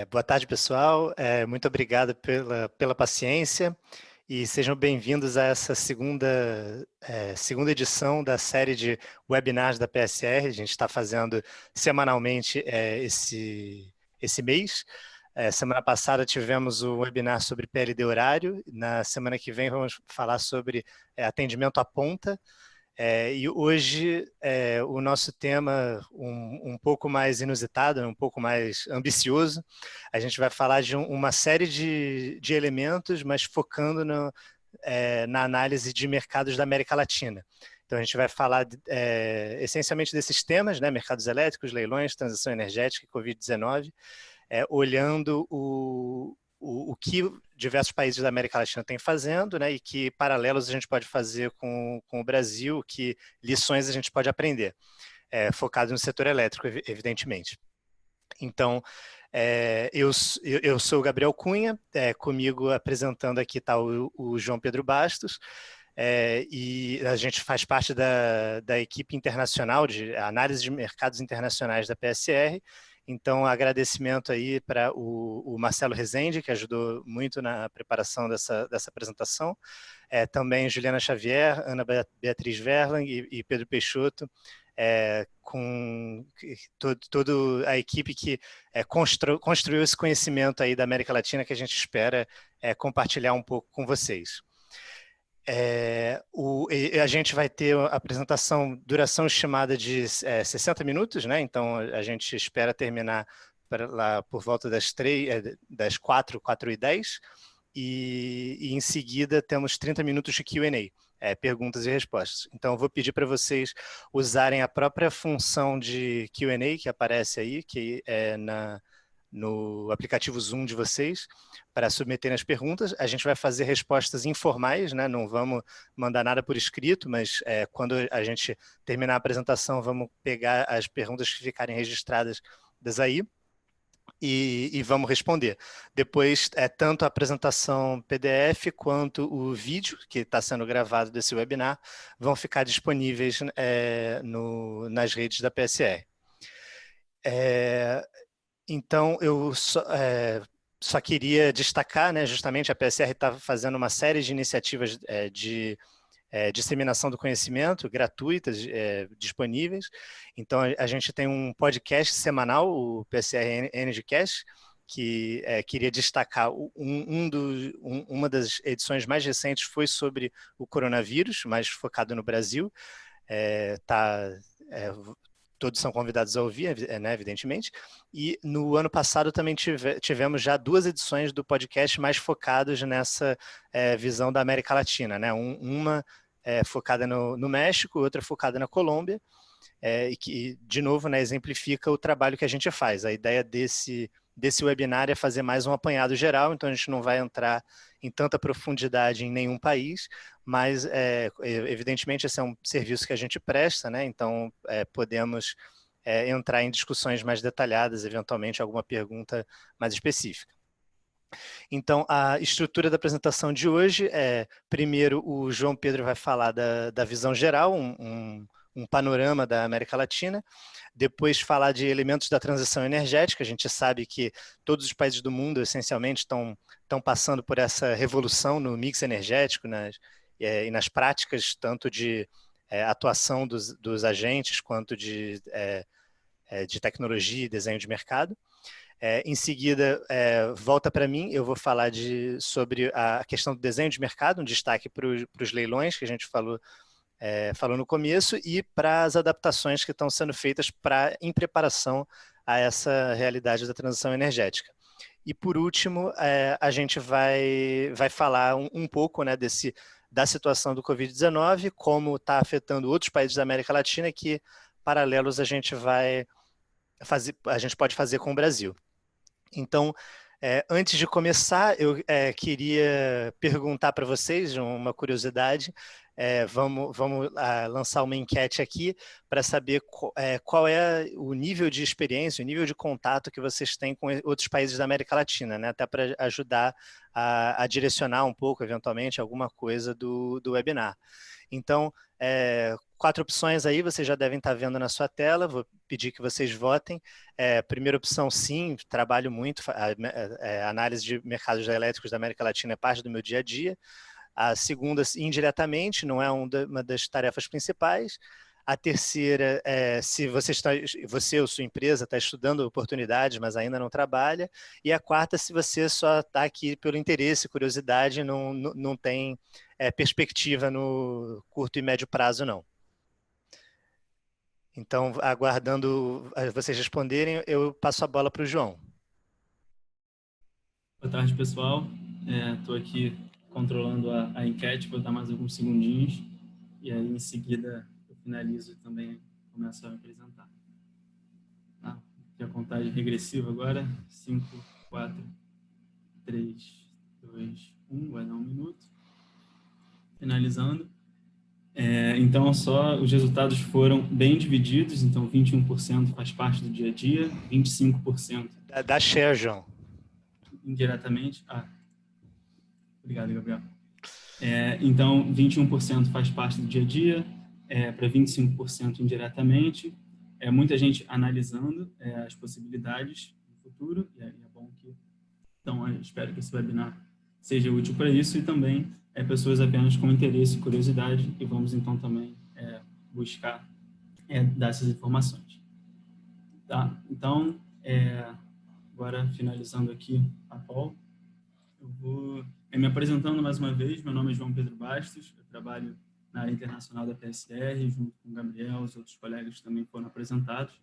Boa tarde, pessoal. Muito obrigado pela paciência e sejam bem-vindos a essa segunda edição da série de webinars da PSR. A gente está fazendo semanalmente esse mês. Semana passada tivemos o webinar sobre PLD horário. Na semana que vem vamos falar sobre atendimento à ponta. E hoje o nosso tema um pouco mais inusitado, um pouco mais ambicioso. A gente vai falar de uma série de elementos, mas focando na análise de mercados da América Latina. Então a gente vai falar essencialmente desses temas, né? Mercados elétricos, leilões, transição energética e Covid-19, olhando o que diversos países da América Latina têm fazendo, né, e que paralelos a gente pode fazer com o Brasil, que lições a gente pode aprender, focado no setor elétrico, evidentemente. Então, eu sou o Gabriel Cunha, comigo apresentando aqui está o João Pedro Bastos, e a gente faz parte da equipe internacional de análise de mercados internacionais da PSR. Então, agradecimento aí para o Marcelo Rezende, que ajudou muito na preparação dessa apresentação. Também Juliana Xavier, Ana Beatriz Verlang e Pedro Peixoto, com toda a equipe que construiu esse conhecimento aí da América Latina que a gente espera compartilhar um pouco com vocês. A gente vai ter a apresentação, duração estimada de 60 minutos, né? Então a gente espera terminar lá por volta das 4h10, e em seguida temos 30 minutos de Q&A, perguntas e respostas. Então eu vou pedir para vocês usarem a própria função de Q&A que aparece aí, que é no aplicativo Zoom de vocês, para submeterem as perguntas. A gente vai fazer respostas informais, né? Não vamos mandar nada por escrito, mas quando a gente terminar a apresentação, vamos pegar as perguntas que ficarem registradas aí e vamos responder. Depois, tanto a apresentação PDF quanto o vídeo, que está sendo gravado desse webinar, vão ficar disponíveis nas redes da PSR. Então, eu só queria destacar, né, justamente a PSR está fazendo uma série de iniciativas de disseminação do conhecimento gratuitas, disponíveis. Então, a gente tem um podcast semanal, o PSR EnergyCast, que queria destacar, uma das edições mais recentes foi sobre o coronavírus, mais focado no Brasil. Todos são convidados a ouvir, né, evidentemente. E no ano passado também tivemos já 2 edições do podcast mais focados nessa visão da América Latina, né? Uma focada no México, outra focada na Colômbia, e que, de novo, né, exemplifica o trabalho que a gente faz. A ideia desse webinar é fazer mais um apanhado geral, então a gente não vai entrar em tanta profundidade em nenhum país, mas, evidentemente, esse é um serviço que a gente presta, né? Então podemos entrar em discussões mais detalhadas, eventualmente alguma pergunta mais específica. Então, a estrutura da apresentação de hoje primeiro, o João Pedro vai falar da visão geral, um panorama da América Latina, depois falar de elementos da transição energética. A gente sabe que todos os países do mundo, essencialmente, estão passando por essa revolução no mix energético e nas práticas, tanto de atuação dos agentes, quanto de tecnologia e desenho de mercado. Em seguida, volta para mim, eu vou falar sobre a questão do desenho de mercado, um destaque para os leilões, que a gente falou no começo, e para as adaptações que estão sendo feitas em preparação a essa realidade da transição energética. E, por último, a gente vai falar um pouco, né, da situação do Covid-19, como está afetando outros países da América Latina, que paralelos a gente pode fazer com o Brasil. Então, antes de começar, eu queria perguntar para vocês uma curiosidade. vamos lançar uma enquete aqui para saber qual é o nível de experiência, o nível de contato que vocês têm com outros países da América Latina, né? Até para ajudar a direcionar um pouco, eventualmente, alguma coisa do webinar. Então, 4 opções aí, vocês já devem estar vendo na sua tela, vou pedir que vocês votem. Primeira opção, sim, trabalho muito, a análise de mercados elétricos da América Latina é parte do meu dia a dia. A segunda, indiretamente, não é uma das tarefas principais. A terceira, se você ou sua empresa está estudando oportunidades, mas ainda não trabalha. E a quarta, se você só está aqui pelo interesse, curiosidade, não tem perspectiva no curto e médio prazo, não. Então, aguardando vocês responderem, eu passo a bola para o João. Boa tarde, pessoal. Estou aqui controlando a enquete, vou dar mais alguns segundinhos e aí em seguida eu finalizo e também começo a me apresentar. Tá? Aqui a contagem regressiva agora, 5, 4, 3, 2, 1, vai dar 1 minuto. Finalizando. Então, só os resultados foram bem divididos, então 21% faz parte do dia a dia, 25%... Da share, João. Indiretamente. Obrigado, Gabriel. Então, 21% faz parte do dia a dia, para 25% indiretamente. Muita gente analisando as possibilidades no futuro, e é bom que... Então, eu espero que esse webinar seja útil para isso, e também pessoas apenas com interesse e curiosidade, e vamos, então, também buscar dar essas informações. Tá? Então, agora, finalizando aqui a call, eu vou me apresentando mais uma vez. Meu nome é João Pedro Bastos, eu trabalho na área internacional da PSR, junto com o Gabriel, os outros colegas também foram apresentados.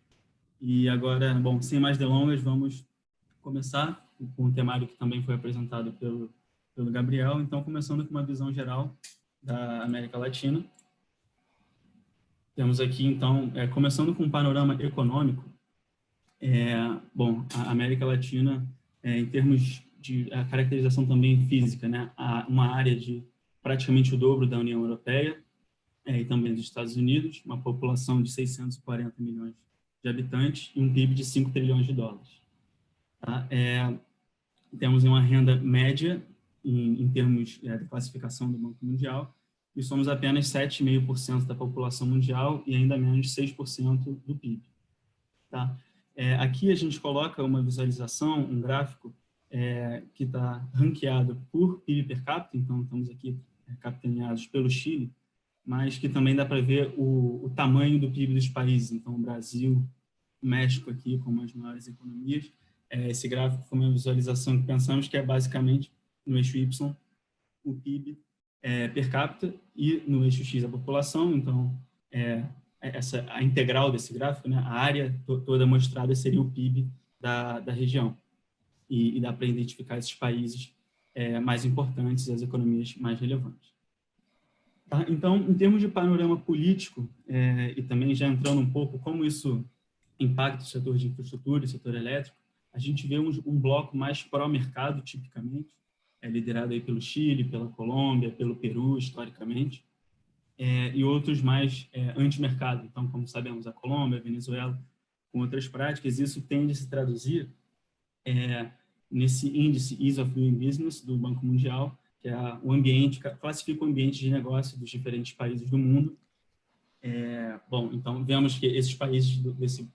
E agora, bom, sem mais delongas, vamos começar com um temário que também foi apresentado pelo Gabriel. Então, começando com uma visão geral da América Latina. Temos aqui, então, começando com um panorama econômico. Bom, a América Latina, em termos de caracterização também física, né? Uma área de praticamente o dobro da União Europeia e também dos Estados Unidos, uma população de 640 milhões de habitantes e um PIB de 5 trilhões de dólares. Tá? Temos uma renda média em termos de classificação do Banco Mundial e somos apenas 7,5% da população mundial e ainda menos de 6% do PIB. Tá? Aqui a gente coloca uma visualização, um gráfico que está ranqueado por PIB per capita, então estamos aqui capitaneados pelo Chile, mas que também dá para ver o tamanho do PIB dos países, então o Brasil, o México aqui como as maiores economias. Esse gráfico foi uma visualização que pensamos que é basicamente no eixo Y o PIB per capita e no eixo X a população, então a integral desse gráfico, né, a área toda mostrada seria o PIB da região. E dá para identificar esses países mais importantes e as economias mais relevantes. Tá? Então, em termos de panorama político, e também já entrando um pouco como isso impacta o setor de infraestrutura e setor elétrico, a gente vê um bloco mais pró-mercado, tipicamente, liderado aí pelo Chile, pela Colômbia, pelo Peru, historicamente, e outros mais anti-mercado. Então, como sabemos, a Colômbia, a Venezuela, com outras práticas, isso tende a se traduzir nesse índice Ease of Doing Business do Banco Mundial, que é o ambiente, classifica o ambiente de negócio dos diferentes países do mundo. Bom, então, vemos que esses países desse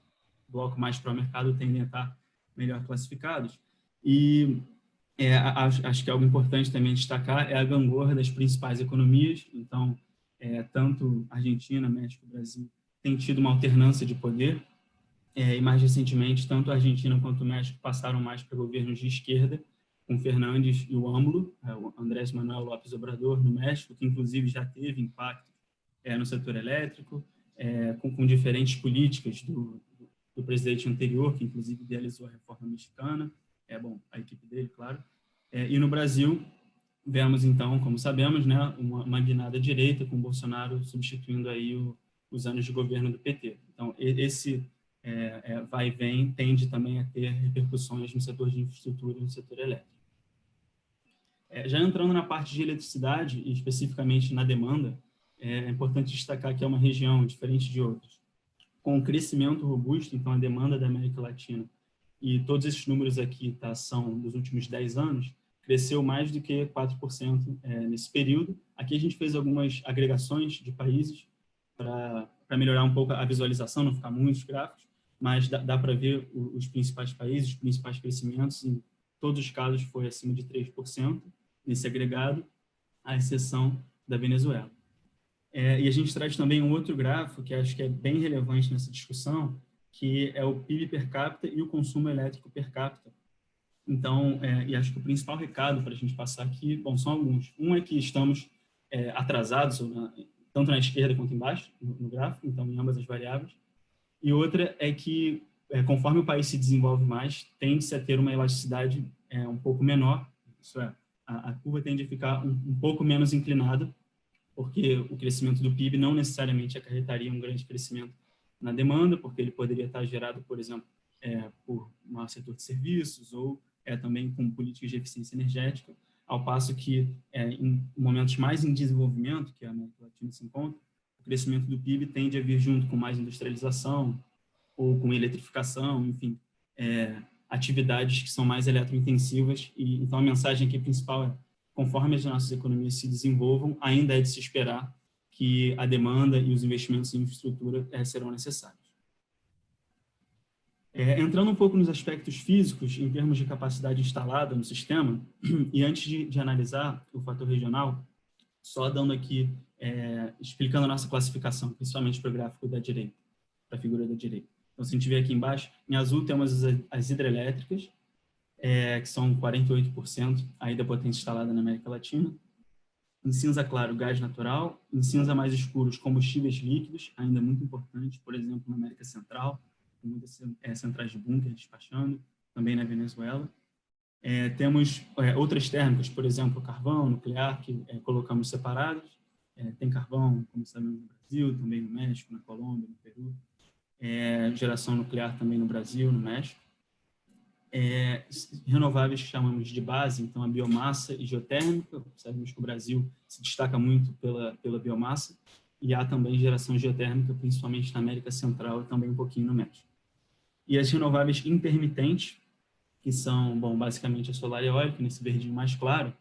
bloco mais pró-mercado tendem a estar melhor classificados. E acho que algo importante também destacar é a gangorra das principais economias. Então, tanto Argentina, México e Brasil têm tido uma alternância de poder, e mais recentemente, tanto a Argentina quanto o México passaram mais para governos de esquerda, com Fernandes e o AMLO, o Andrés Manuel López Obrador, no México, que inclusive já teve impacto no setor elétrico, com diferentes políticas do presidente anterior, que inclusive idealizou a reforma mexicana, bom, a equipe dele, claro. E no Brasil, vemos então, como sabemos, né, uma guinada direita, com Bolsonaro substituindo aí os anos de governo do PT. Então, esse vai e vem tende também a ter repercussões no setor de infraestrutura e no setor elétrico. Já entrando na parte de eletricidade, e especificamente na demanda, é importante destacar que é uma região diferente de outras, com um crescimento robusto. Então, a demanda da América Latina, e todos esses números aqui, tá, são dos últimos 10 anos, cresceu mais do que 4% nesse período. Aqui a gente fez algumas agregações de países para melhorar um pouco a visualização, não ficar muitos gráficos, mas dá para ver os principais países, os principais crescimentos. Em todos os casos foi acima de 3% nesse agregado, à exceção da Venezuela. E a gente traz também um outro gráfico que acho que é bem relevante nessa discussão, que é o PIB per capita e o consumo elétrico per capita. Então, e acho que o principal recado para a gente passar aqui, bom, são alguns. Um é que estamos atrasados, tanto na esquerda quanto embaixo, no gráfico, então em ambas as variáveis. E outra é que, conforme o país se desenvolve mais, tende-se a ter uma elasticidade um pouco menor, isso é, a curva tende a ficar um pouco menos inclinada, porque o crescimento do PIB não necessariamente acarretaria um grande crescimento na demanda, porque ele poderia estar gerado, por exemplo, por um setor de serviços ou também com políticas de eficiência energética, ao passo que em momentos mais em desenvolvimento, que a América Latina se encontra, o crescimento do PIB tende a vir junto com mais industrialização ou com eletrificação, enfim, atividades que são mais eletrointensivas. E então a mensagem aqui principal é: conforme as nossas economias se desenvolvam, ainda é de se esperar que a demanda e os investimentos em infraestrutura serão necessários. Entrando um pouco nos aspectos físicos, em termos de capacidade instalada no sistema, e antes de analisar o fator regional, só dando aqui, explicando a nossa classificação, principalmente para o gráfico da direita, para a figura da direita. Então, se a gente vê aqui embaixo, em azul temos as hidrelétricas, que são 48% aí da potência instalada na América Latina. Em cinza claro, gás natural. Em cinza mais escuro, os combustíveis líquidos, ainda muito importante, por exemplo, na América Central, com muitas centrais de bunker despachando, também na Venezuela. Temos outras térmicas, por exemplo, carvão, nuclear, que colocamos separados. Tem carvão, como sabemos, no Brasil, também no México, na Colômbia, no Peru. Geração nuclear também no Brasil, no México. Renováveis que chamamos de base, então a biomassa e geotérmica. Sabemos que o Brasil se destaca muito pela biomassa, e há também geração geotérmica, principalmente na América Central e também um pouquinho no México. E as renováveis intermitentes, que são, bom, basicamente a solar e eólica, nesse verdinho mais claro,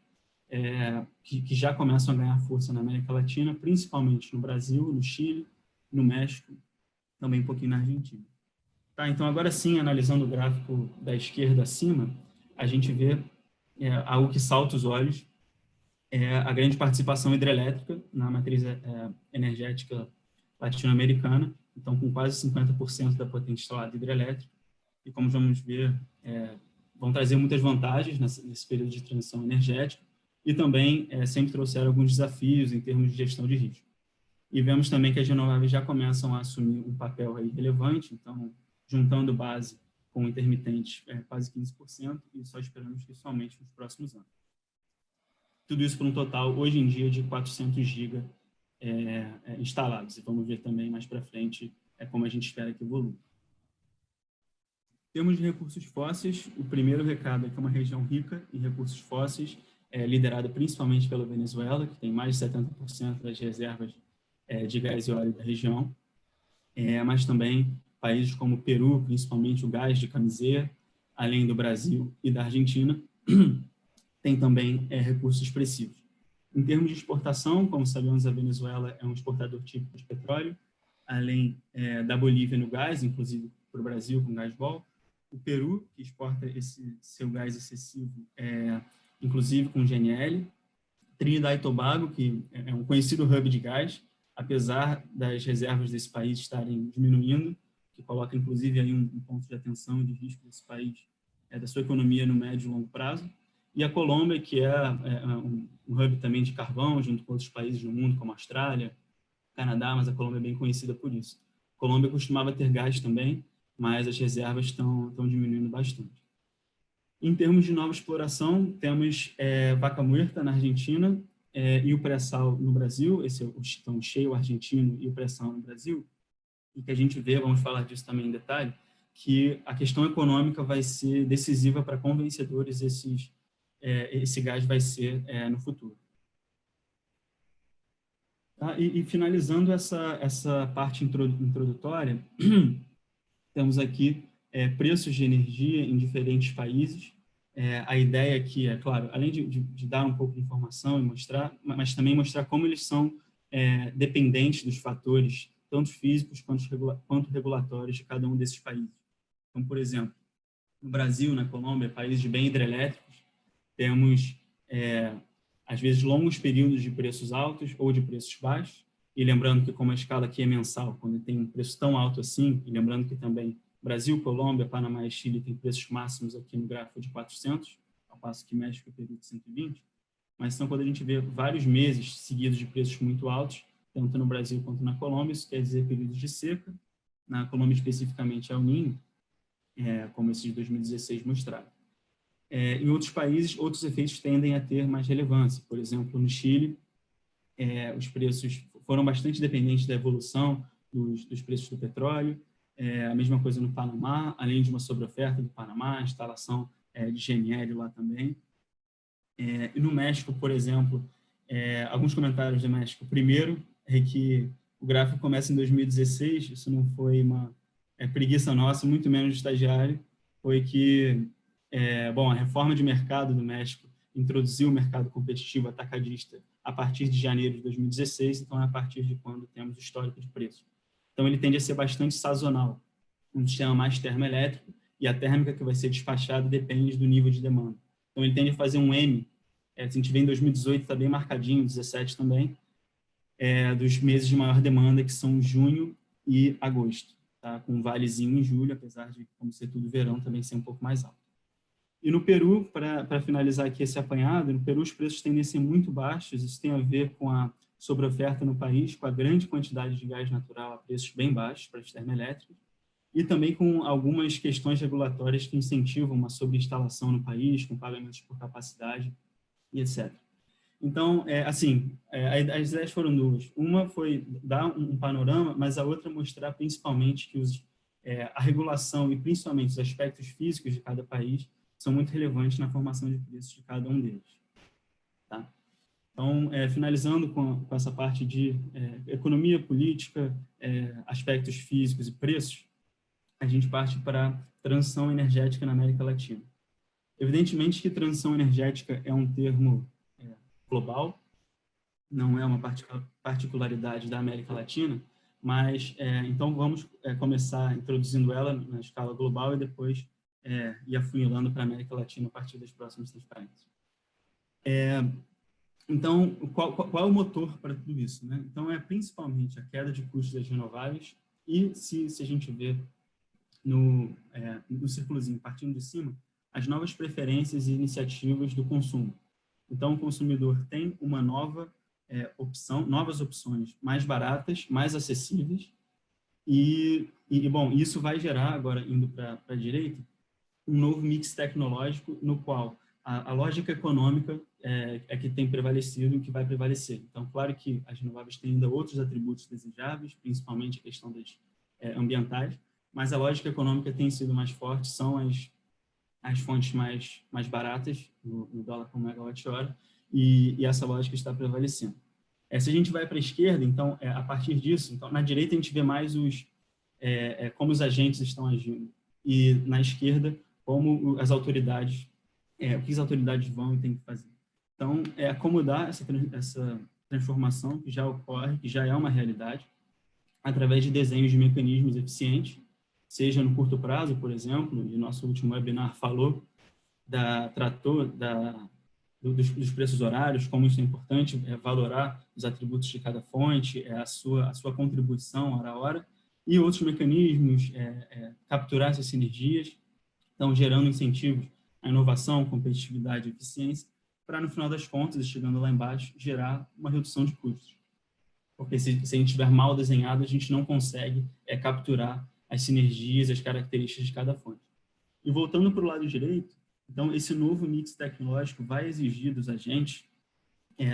que já começam a ganhar força na América Latina, principalmente no Brasil, no Chile, no México, também um pouquinho na Argentina. Tá, então, agora sim, analisando o gráfico da esquerda acima, a gente vê algo que salta os olhos, a grande participação hidrelétrica na matriz energética latino-americana, então com quase 50% da potência instalada hidrelétrica, e como vamos ver, vão trazer muitas vantagens nesse período de transição energética, e também sempre trouxeram alguns desafios em termos de gestão de risco. E vemos também que as renováveis já começam a assumir um papel aí relevante, então, juntando base com intermitentes, quase 15%, e só esperamos que isso aumente nos próximos anos. Tudo isso por um total, hoje em dia, de 400 GB instalados. E vamos ver também mais para frente como a gente espera que evolua. Em termos de recursos fósseis, o primeiro recado é que é uma região rica em recursos fósseis, liderada principalmente pela Venezuela, que tem mais de 70% das reservas de gás e óleo da região, mas também países como o Peru, principalmente o gás de camisea, além do Brasil e da Argentina, tem também recursos expressivos. Em termos de exportação, como sabemos, a Venezuela é um exportador típico de petróleo, além da Bolívia no gás, inclusive para o Brasil com Gasbol, o Peru, que exporta esse seu gás excessivo, inclusive com GNL, Trinidad e Tobago, que é um conhecido hub de gás, apesar das reservas desse país estarem diminuindo, que coloca, inclusive, aí um ponto de atenção e de risco desse país, da sua economia no médio e longo prazo. E a Colômbia, que é um hub também de carvão, junto com outros países no mundo, como a Austrália, Canadá, mas a Colômbia é bem conhecida por isso. A Colômbia costumava ter gás também, mas as reservas estão diminuindo bastante. Em termos de nova exploração, temos Vaca Muerta, na Argentina, e o pré-sal no Brasil. Esse é o shale argentino e o pré-sal no Brasil, e que a gente vê, vamos falar disso também em detalhe, que a questão econômica vai ser decisiva para quão vencedores esse gás vai ser no futuro. Tá? E finalizando essa parte introdutória, temos aqui preços de energia em diferentes países. A ideia aqui é, claro, além de dar um pouco de informação e mostrar, mas também mostrar como eles são dependentes dos fatores, tanto físicos quanto regulatórios de cada um desses países. Então, por exemplo, no Brasil, na Colômbia, países de bem hidrelétricos, temos, às vezes, longos períodos de preços altos ou de preços baixos, e lembrando que, como a escala aqui é mensal, quando tem um preço tão alto assim, e lembrando que também Brasil, Colômbia, Panamá e Chile têm preços máximos aqui no gráfico de 400, ao passo que México e Peru de 120, mas então quando a gente vê vários meses seguidos de preços muito altos, tanto no Brasil quanto na Colômbia, isso quer dizer períodos de seca, na Colômbia especificamente é o Ninho, como esse de 2016 mostrava. Em outros países, outros efeitos tendem a ter mais relevância. Por exemplo, no Chile, os preços foram bastante dependentes da evolução dos preços do petróleo. A mesma coisa no Panamá, além de uma sobreoferta do Panamá, instalação de GNL lá também. E no México, por exemplo, alguns comentários do México. Primeiro, é que o gráfico começa em 2016, isso não foi uma preguiça nossa, muito menos de estagiário, foi que, a reforma de mercado do México introduziu o mercado competitivo atacadista a partir de janeiro de 2016, então é a partir de quando temos o histórico de preço. Então, ele tende a ser bastante sazonal, um sistema mais termoelétrico, e a térmica que vai ser despachada depende do nível de demanda. Então, ele tende a fazer um M, se a gente vê em 2018, está bem marcadinho, 17 também, dos meses de maior demanda, que são junho e agosto, tá? Com um valezinho em julho, apesar de, como ser tudo verão, também ser um pouco mais alto. E no Peru, para finalizar aqui esse apanhado, no Peru os preços tendem a ser muito baixos, isso tem a ver com a sobreoferta no país, com a grande quantidade de gás natural a preços bem baixos para as termoelétricas, e também com algumas questões regulatórias que incentivam uma sobreinstalação no país, com pagamentos por capacidade e etc. Então, as ideias foram duas. Uma foi dar um panorama, mas a outra mostrar principalmente que a regulação e principalmente os aspectos físicos de cada país são muito relevantes na formação de preços de cada um deles. Tá? Então, finalizando com essa parte de economia política, aspectos físicos e preços, a gente parte para a transição energética na América Latina. Evidentemente que transição energética é um termo global, não é uma particularidade da América Latina, mas então vamos começar introduzindo ela na escala global e depois ir afunilando para a América Latina a partir das próximas transparências. Então, qual é o motor para tudo isso, né? Então, é principalmente a queda de custos das renováveis e, se a gente vê no círculozinho partindo de cima, as novas preferências e iniciativas do consumo. Então, o consumidor tem uma novas opções mais baratas, mais acessíveis bom, isso vai gerar, agora indo para a direita, um novo mix tecnológico no qual a lógica econômica é que tem prevalecido e que vai prevalecer. Então, claro que as renováveis têm ainda outros atributos desejáveis, principalmente a questão das ambientais, mas a lógica econômica tem sido mais forte, são as fontes mais baratas no dólar por megawatt-hora, e essa lógica está prevalecendo. Se a gente vai para a esquerda, então, a partir disso, então, na direita a gente vê mais como os agentes estão agindo, e na esquerda, como as autoridades, o que as autoridades vão e têm que fazer. Então, acomodar essa transformação que já ocorre, que já é uma realidade, através de desenhos de mecanismos eficientes, seja no curto prazo, por exemplo, e nosso último webinar falou, dos preços horários, como isso é importante, valorar os atributos de cada fonte, a sua contribuição hora a hora, e outros mecanismos, capturar essas sinergias, então gerando incentivos à inovação, competitividade e eficiência, para no final das contas, chegando lá embaixo, gerar uma redução de custos. Porque se a gente tiver mal desenhado, a gente não consegue capturar as sinergias, as características de cada fonte. E voltando para o lado direito, então, esse novo mix tecnológico vai exigir dos agentes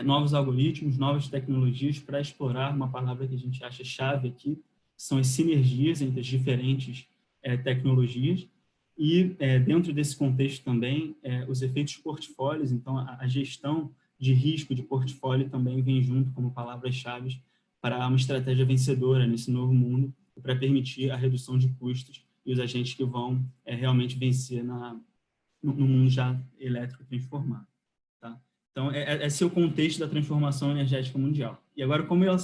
novos algoritmos, novas tecnologias para explorar uma palavra que a gente acha chave aqui, que são as sinergias entre as diferentes tecnologias, e dentro desse contexto também, os efeitos portfólios, então a gestão de risco de portfólio também vem junto como palavras-chave para uma estratégia vencedora nesse novo mundo, para permitir a redução de custos e os agentes que vão realmente vencer no mundo já elétrico transformado. Tá? Então, esse é o contexto da transformação energética mundial. E agora, como ela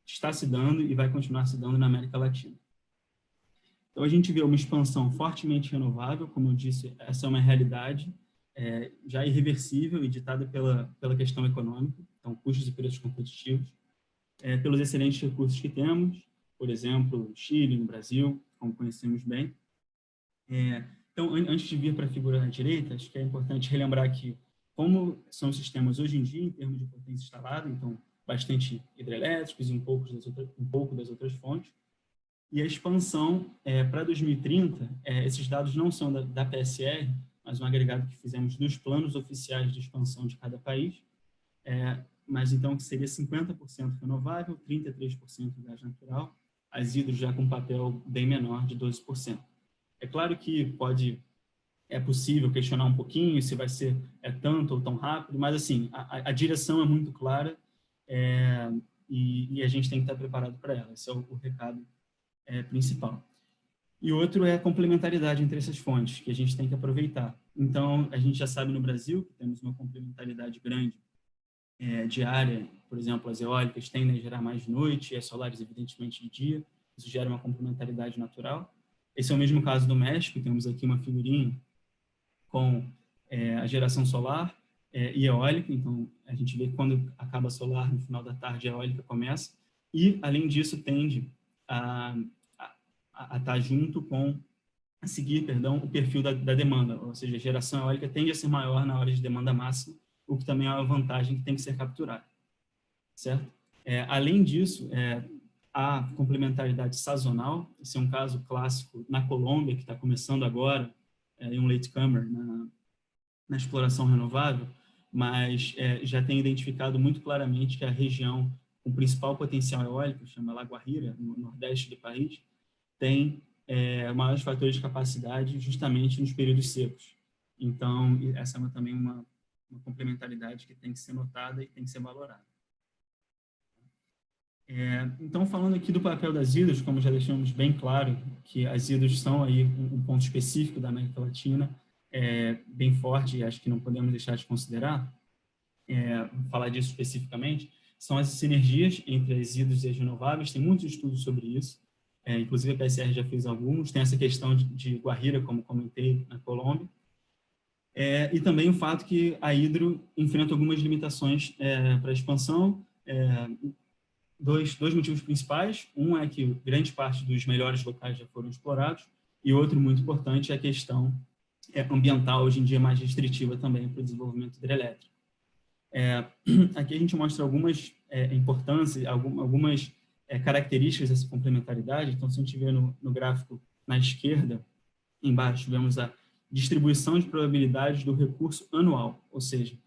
está se dando e vai continuar se dando na América Latina. Então, a gente vê uma expansão fortemente renovável, como eu disse, essa é uma realidade já irreversível e ditada pela questão econômica, então, custos e preços competitivos, pelos excelentes recursos que temos, por exemplo, no Chile, no Brasil, como conhecemos bem. Então, antes de vir para a figura à direita, acho que é importante relembrar que como são os sistemas hoje em dia, em termos de potência instalada, então, bastante hidrelétricos e um pouco das outras fontes, e a expansão para 2030, esses dados não são da PSR, mas um agregado que fizemos dos planos oficiais de expansão de cada país, mas então que seria 50% renovável, 33% gás natural, as hidros já com um papel bem menor de 12%. É claro que é possível questionar um pouquinho se vai ser tanto ou tão rápido, mas assim, a direção é muito clara e a gente tem que estar preparado para ela. Esse é o recado principal. E outro é a complementaridade entre essas fontes, que a gente tem que aproveitar. Então, a gente já sabe no Brasil que temos uma complementaridade grande diária, por exemplo, as eólicas tendem a gerar mais de noite, e as solares, evidentemente, de dia. Isso gera uma complementaridade natural. Esse é o mesmo caso do México, temos aqui uma figurinha com a geração solar e eólica, então a gente vê que quando acaba solar, no final da tarde, a eólica começa, e, além disso, tende a estar junto com, a seguir, perdão, o perfil da demanda, ou seja, a geração eólica tende a ser maior na hora de demanda máxima, o que também é uma vantagem que tem que ser capturada, certo? Além disso, a complementaridade sazonal, esse é um caso clássico na Colômbia, que está começando agora, em um latecomer na exploração renovável, mas já tem identificado muito claramente que a região com o principal potencial eólico, chama La Guajira, no nordeste do país, tem maiores fatores de capacidade justamente nos períodos secos. Então, essa é também uma complementaridade que tem que ser notada e tem que ser valorada. Então, falando aqui do papel das hidros, como já deixamos bem claro, que as hidros são aí um ponto específico da América Latina, bem forte, e acho que não podemos deixar de considerar, falar disso especificamente, são as sinergias entre as hidros e as renováveis, tem muitos estudos sobre isso, inclusive a PSR já fez alguns, tem essa questão de Guajira, como comentei, na Colômbia, e também o fato que a hidro enfrenta algumas limitações para a expansão, dois motivos principais. Um é que grande parte dos melhores locais já foram explorados, e outro muito importante é a questão ambiental, hoje em dia mais restritiva também para o desenvolvimento hidrelétrico. Aqui a gente mostra algumas importâncias, algumas características dessa complementaridade. Então, se a gente vê no gráfico na esquerda, embaixo, vemos a distribuição de probabilidades do recurso anual, ou seja,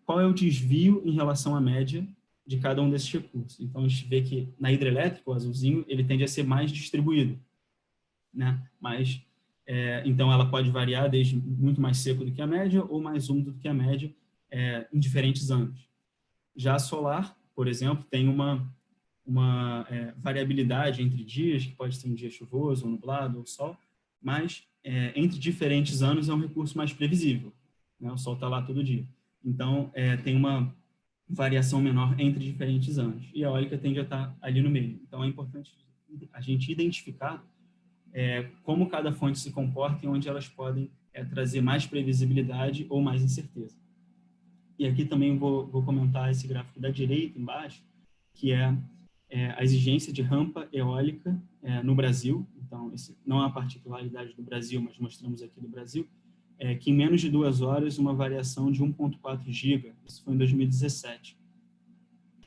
qual é o desvio em relação à média de cada um desses recursos. Então, a gente vê que na hidrelétrica, o azulzinho, ele tende a ser mais distribuído, né? Então, ela pode variar desde muito mais seco do que a média ou mais úmido do que a média em diferentes anos. Já a solar, por exemplo, tem uma variabilidade entre dias, que pode ser um dia chuvoso, ou nublado, ou sol, mas entre diferentes anos é um recurso mais previsível, né? O sol está lá todo dia. Então, tem uma variação menor entre diferentes anos. E a eólica tende a estar ali no meio. Então, é importante a gente identificar como cada fonte se comporta e onde elas podem trazer mais previsibilidade ou mais incerteza. E aqui também vou comentar esse gráfico da direita, embaixo, que é a exigência de rampa eólica no Brasil. Então, esse não é uma particularidade do Brasil, mas mostramos aqui do Brasil, que em menos de 2 horas, uma variação de 1,4 giga. Isso foi em 2017.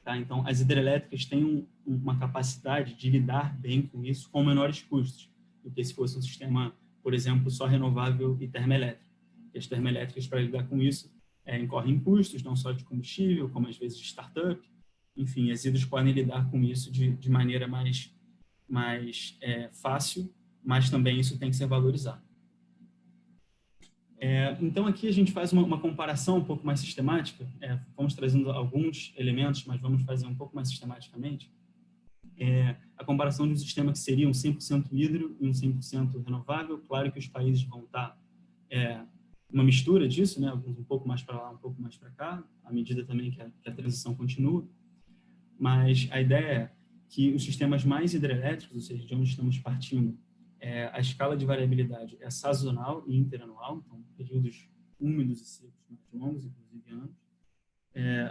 Tá? Então, as hidrelétricas têm uma capacidade de lidar bem com isso com menores custos do que se fosse um sistema, por exemplo, só renovável e termoelétrico. E as termoelétricas, para lidar com isso, incorrem custos, não só de combustível, como às vezes de startup. Enfim, as hidros podem lidar com isso de maneira mais fácil, mas também isso tem que ser valorizado. Então, aqui a gente faz uma comparação um pouco mais sistemática. Vamos trazendo alguns elementos, mas vamos fazer um pouco mais sistematicamente. a comparação de um sistema que seria um 100% hídrico e um 100% renovável. Claro que os países vão estar uma mistura disso, né? Um pouco mais para lá, um pouco mais para cá, à medida também que a transição continua. Mas a ideia é que os sistemas mais hidrelétricos, ou seja, de onde estamos partindo, a escala de variabilidade é sazonal e interanual, então períodos úmidos e secos mais longos, inclusive anos,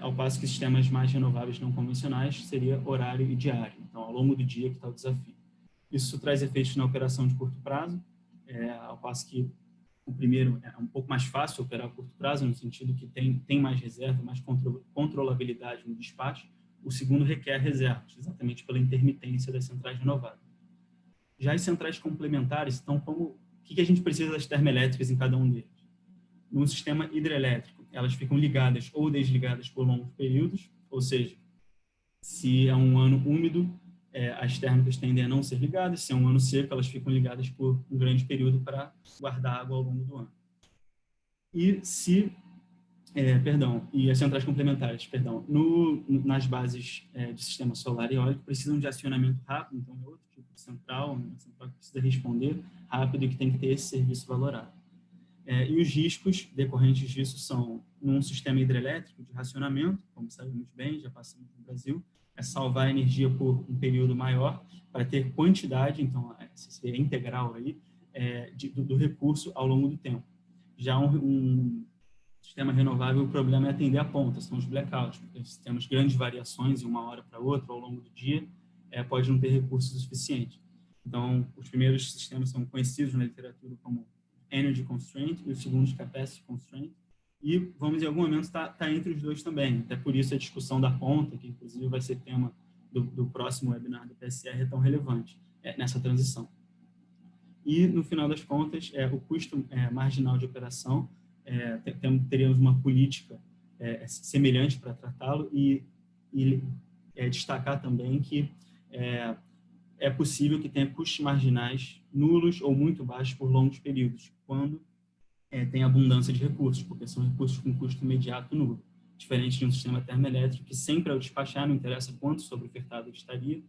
ao passo que sistemas mais renováveis não convencionais seria horário e diário, então ao longo do dia que está o desafio. Isso traz efeitos na operação de curto prazo, ao passo que o primeiro é um pouco mais fácil operar a curto prazo, no sentido que tem mais reserva, mais controlabilidade no despacho. O segundo requer reservas, exatamente pela intermitência das centrais renováveis. Já as centrais complementares, então, o que a gente precisa das termoelétricas em cada um deles? No sistema hidrelétrico, elas ficam ligadas ou desligadas por longos períodos, ou seja, se é um ano úmido, as térmicas tendem a não ser ligadas, se é um ano seco, elas ficam ligadas por um grande período para guardar água ao longo do ano. E e as centrais complementares, nas bases de sistema solar e eólico, precisam de acionamento rápido, então é outro tipo de central, uma central que precisa responder rápido e que tem que ter esse serviço valorado. E os riscos decorrentes disso são, num sistema hidrelétrico de racionamento, como sabemos bem, já passamos no Brasil, salvar a energia por um período maior para ter quantidade, então seria integral aí, do recurso ao longo do tempo. Já um sistema renovável, o problema é atender a ponta, são os blackouts, porque se temos grandes variações de uma hora para outra ao longo do dia, pode não ter recursos suficientes. Então, os primeiros sistemas são conhecidos na literatura como Energy Constraint e os segundos Capacity Constraint, e vamos em algum momento estar entre os dois também, até por isso a discussão da ponta, que inclusive vai ser tema do próximo webinar do PSR, é tão relevante nessa transição. E, no final das contas, o custo marginal de operação, teríamos uma política semelhante para tratá-lo e destacar também que é possível que tenha custos marginais nulos ou muito baixos por longos períodos, quando tem abundância de recursos, porque são recursos com custo imediato nulo, diferente de um sistema termoelétrico que sempre ao despachar, não interessa quanto sobreofertado estaria,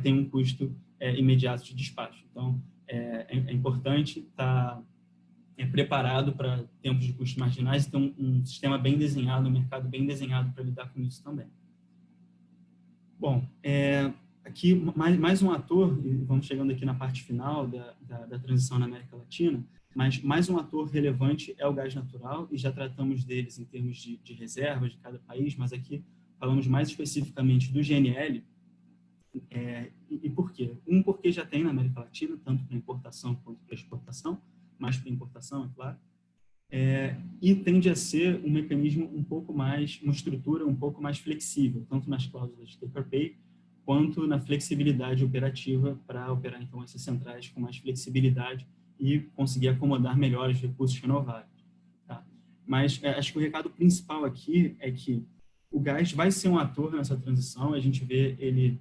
tem um custo imediato de despacho. Então, é importante estar preparado para tempos de custos marginais e ter um sistema bem desenhado, um mercado bem desenhado para lidar com isso também. Bom, aqui mais um ator, e vamos chegando aqui na parte final da transição na América Latina, mas mais um ator relevante é o gás natural, e já tratamos deles em termos de reservas de cada país, mas aqui falamos mais especificamente do GNL. E por quê? Porque já tem na América Latina, tanto para importação quanto para exportação, mais para importação, é claro, e tende a ser um mecanismo uma estrutura um pouco mais flexível, tanto nas cláusulas de take-or-pay, quanto na flexibilidade operativa para operar, então, essas centrais com mais flexibilidade e conseguir acomodar melhor os recursos renováveis. Tá? Mas acho que o recado principal aqui é que o gás vai ser um ator nessa transição, a gente vê ele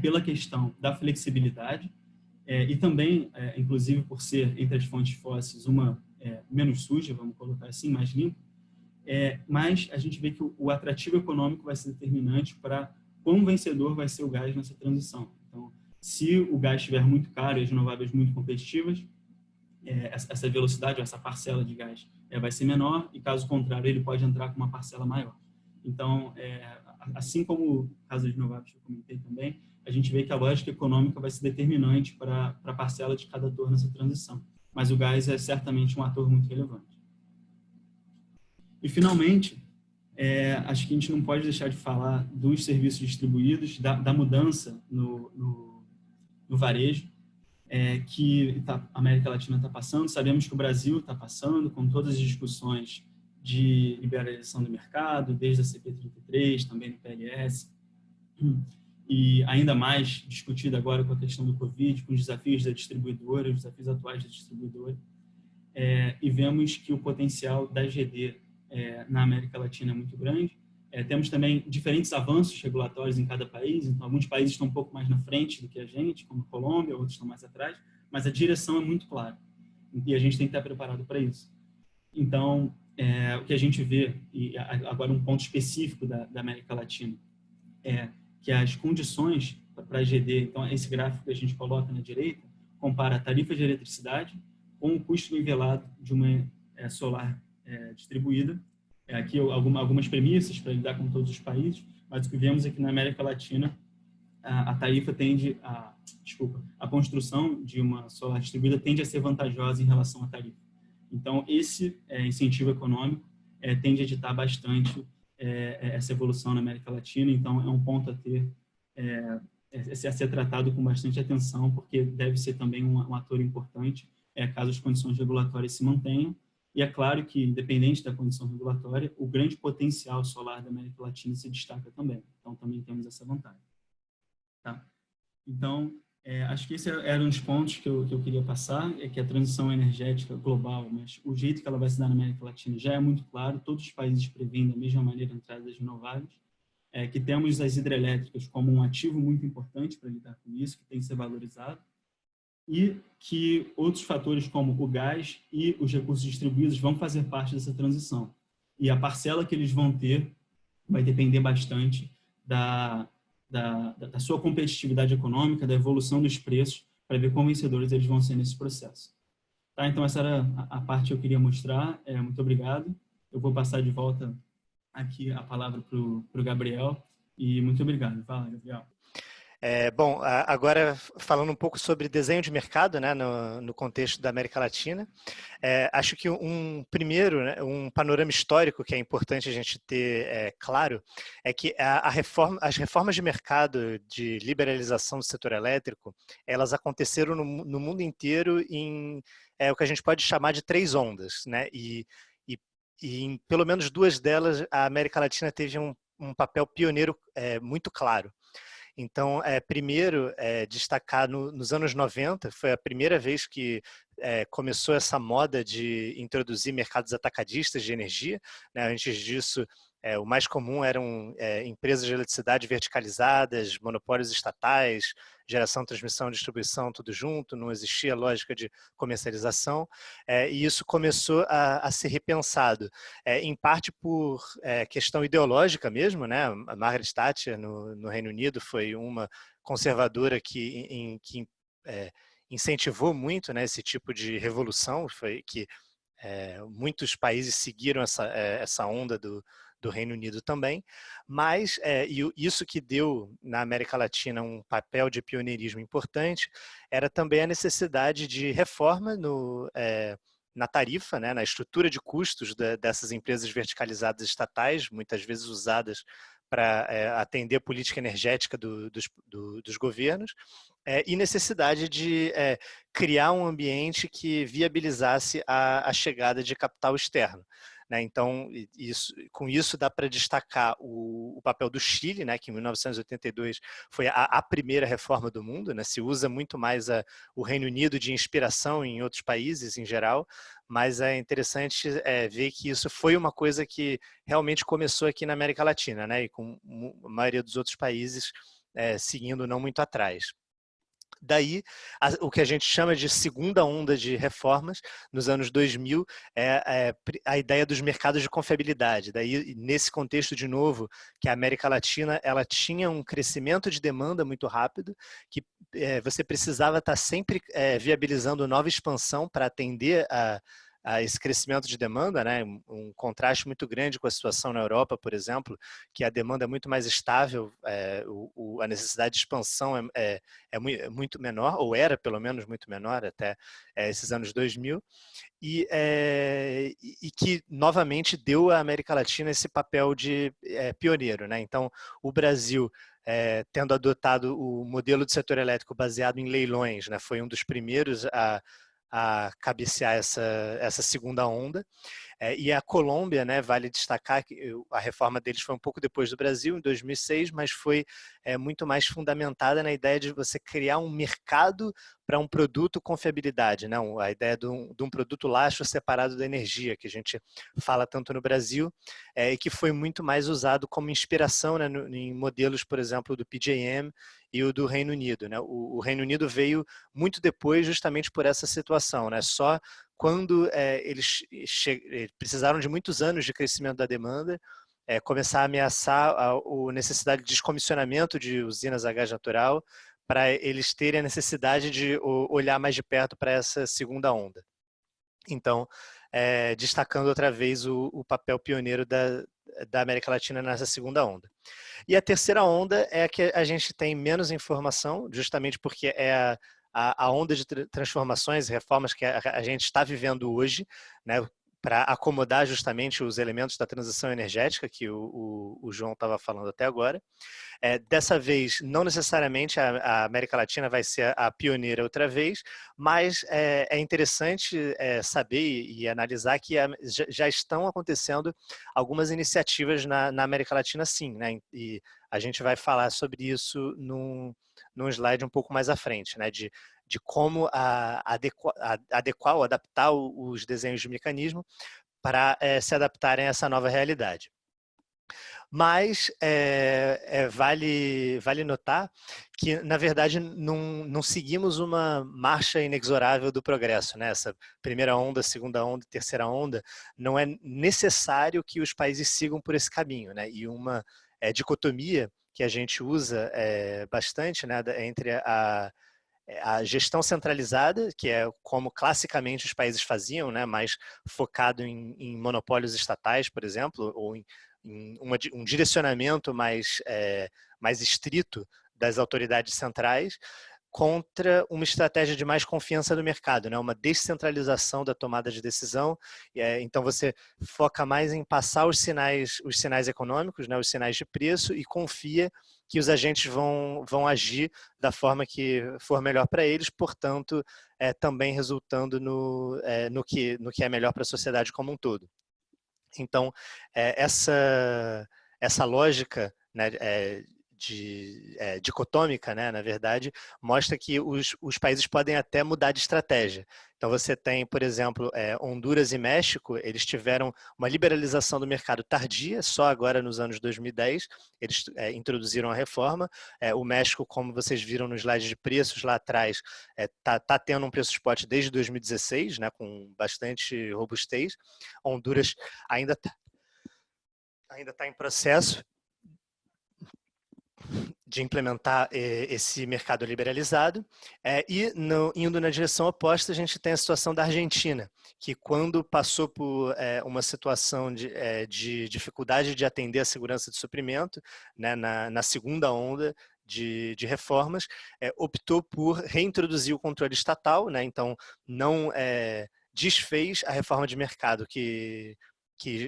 pela questão da flexibilidade e também, inclusive, por ser entre as fontes fósseis uma menos suja, vamos colocar assim, mais limpa, mas a gente vê que o atrativo econômico vai ser determinante para quão vencedor vai ser o gás nessa transição. Então, se o gás estiver muito caro e as renováveis muito competitivas, essa velocidade, essa parcela de gás vai ser menor, e caso contrário, ele pode entrar com uma parcela maior. Então, assim como o caso das renováveis que eu comentei também, a gente vê que a lógica econômica vai ser determinante para a parcela de cada ator nessa transição. Mas o gás é certamente um ator muito relevante. E, finalmente, acho que a gente não pode deixar de falar dos serviços distribuídos, da mudança no varejo, que a América Latina está passando. Sabemos que o Brasil está passando, com todas as discussões de liberalização do mercado, desde a CP33, também no PLS, e ainda mais discutido agora com a questão do Covid, com os desafios da distribuidora, os desafios atuais da distribuidora, e vemos que o potencial da GD na América Latina é muito grande. Temos também diferentes avanços regulatórios em cada país, então alguns países estão um pouco mais na frente do que a gente, como a Colômbia, outros estão mais atrás, mas a direção é muito clara, e a gente tem que estar preparado para isso. Então, o que a gente vê, e agora um ponto específico da América Latina, é que as condições para a GD. Então, esse gráfico que a gente coloca na direita compara a tarifa de eletricidade com o custo nivelado de uma solar distribuída. Aqui algumas premissas para lidar com todos os países, mas o que vemos é que na América Latina a tarifa a construção de uma solar distribuída tende a ser vantajosa em relação à tarifa. Então, esse incentivo econômico tende a ditar bastante essa evolução na América Latina. Então, é um ponto a ser tratado com bastante atenção, porque deve ser também um ator importante caso as condições regulatórias se mantenham. E é claro que, independente da condição regulatória, o grande potencial solar da América Latina se destaca também. Então, também temos essa vantagem. Tá? Então, acho que esses eram os pontos que eu queria passar, que a transição energética global, mas o jeito que ela vai se dar na América Latina já é muito claro, todos os países prevêem da mesma maneira a entrada das renováveis, que temos as hidrelétricas como um ativo muito importante para lidar com isso, que tem que ser valorizado, e que outros fatores como o gás e os recursos distribuídos vão fazer parte dessa transição. E a parcela que eles vão ter vai depender bastante da sua competitividade econômica, da evolução dos preços, para ver quão vencedores eles vão ser nesse processo. Tá? Então, essa era a parte que eu queria mostrar. Muito obrigado. Eu vou passar de volta aqui a palavra para o Gabriel. E muito obrigado. Fala, Gabriel. Bom, agora falando um pouco sobre desenho de mercado, né, no contexto da América Latina, acho que primeiro, né, um panorama histórico que é importante a gente ter claro é que as reformas de mercado de liberalização do setor elétrico, elas aconteceram no mundo inteiro em o que a gente pode chamar de 3 ondas, né, e em pelo menos 2 delas a América Latina teve um papel pioneiro muito claro. Então, primeiro, destacar nos anos 90, foi a primeira vez que começou essa moda de introduzir mercados atacadistas de energia, né? Antes disso, o mais comum eram empresas de eletricidade verticalizadas, monopólios estatais, geração, transmissão, distribuição, tudo junto, não existia lógica de comercialização, e isso começou a ser repensado, em parte por questão ideológica mesmo, né? A Margaret Thatcher, no Reino Unido, foi uma conservadora que incentivou muito, né, esse tipo de revolução, foi que muitos países seguiram essa onda do Reino Unido também, mas isso que deu na América Latina um papel de pioneirismo importante era também a necessidade de reforma na tarifa, né, na estrutura de custos dessas empresas verticalizadas estatais, muitas vezes usadas para atender a política energética dos governos, e necessidade de criar um ambiente que viabilizasse a chegada de capital externo. Né? Então, com isso dá para destacar o papel do Chile, né, que em 1982 foi a primeira reforma do mundo, né? Se usa muito mais o Reino Unido de inspiração em outros países em geral, mas é interessante ver que isso foi uma coisa que realmente começou aqui na América Latina, né? E com a maioria dos outros países seguindo não muito atrás. Daí, o que a gente chama de segunda onda de reformas, nos anos 2000, é a ideia dos mercados de confiabilidade. Daí, nesse contexto, de novo, que a América Latina ela tinha um crescimento de demanda muito rápido, que você precisava estar sempre viabilizando nova expansão para atender a esse crescimento de demanda, né? Um contraste muito grande com a situação na Europa, por exemplo, que a demanda é muito mais estável, a necessidade de expansão é muito menor, ou era pelo menos muito menor até esses anos 2000, e que novamente deu à América Latina esse papel de pioneiro, né? Então, o Brasil, tendo adotado o modelo de setor elétrico baseado em leilões, né, foi um dos primeiros a cabecear essa segunda onda. E a Colômbia, né, vale destacar que a reforma deles foi um pouco depois do Brasil, em 2006, mas foi muito mais fundamentada na ideia de você criar um mercado para um produto com fiabilidade, né? A ideia de um produto lastro separado da energia, que a gente fala tanto no Brasil, e que foi muito mais usado como inspiração, né, em modelos, por exemplo, do PJM e o do Reino Unido, né? O Reino Unido veio muito depois justamente por essa situação, né? Só quando eles precisaram de muitos anos de crescimento da demanda, começar a ameaçar a necessidade de descomissionamento de usinas a gás natural, para eles terem a necessidade de olhar mais de perto para essa segunda onda. Então, destacando outra vez o papel pioneiro da América Latina nessa segunda onda. E a terceira onda é a que a gente tem menos informação, justamente porque é a onda de transformações e reformas que a gente está vivendo hoje, né, para acomodar justamente os elementos da transição energética que o João estava falando até agora. Dessa vez, não necessariamente a América Latina vai ser a pioneira outra vez, mas é interessante saber e analisar que já estão acontecendo algumas iniciativas na América Latina, sim, né? E a gente vai falar sobre isso num slide um pouco mais à frente, né? De como adequar ou adaptar os desenhos de mecanismo para se adaptarem a essa nova realidade. Mas vale notar que, na verdade, não seguimos uma marcha inexorável do progresso, né? Essa primeira onda, segunda onda, terceira onda, não é necessário que os países sigam por esse caminho, né? E uma dicotomia que a gente usa bastante, né, entre a gestão centralizada, que é como classicamente os países faziam, né, mais focado em monopólios estatais, por exemplo, ou em um direcionamento mais estrito das autoridades centrais, contra uma estratégia de mais confiança no mercado, né? Uma descentralização da tomada de decisão. Então você foca mais em passar os sinais econômicos, né? Os sinais de preço, e confia que os agentes vão agir da forma que for melhor para eles, portanto, também resultando no que é melhor para a sociedade como um todo. Então, essa lógica, né, dicotômica, né, na verdade, mostra que os países podem até mudar de estratégia. Então, você tem, por exemplo, Honduras e México, eles tiveram uma liberalização do mercado tardia, só agora nos anos 2010, eles introduziram a reforma. O México, como vocês viram no slide de preços lá atrás, tá tendo um preço spot desde 2016, né, com bastante robustez. Honduras ainda está em processo de implementar esse mercado liberalizado, e indo na direção oposta, a gente tem a situação da Argentina, que quando passou por uma situação de dificuldade de atender a segurança de suprimento, né, na segunda onda de reformas, optou por reintroduzir o controle estatal, né, então não desfez a reforma de mercado que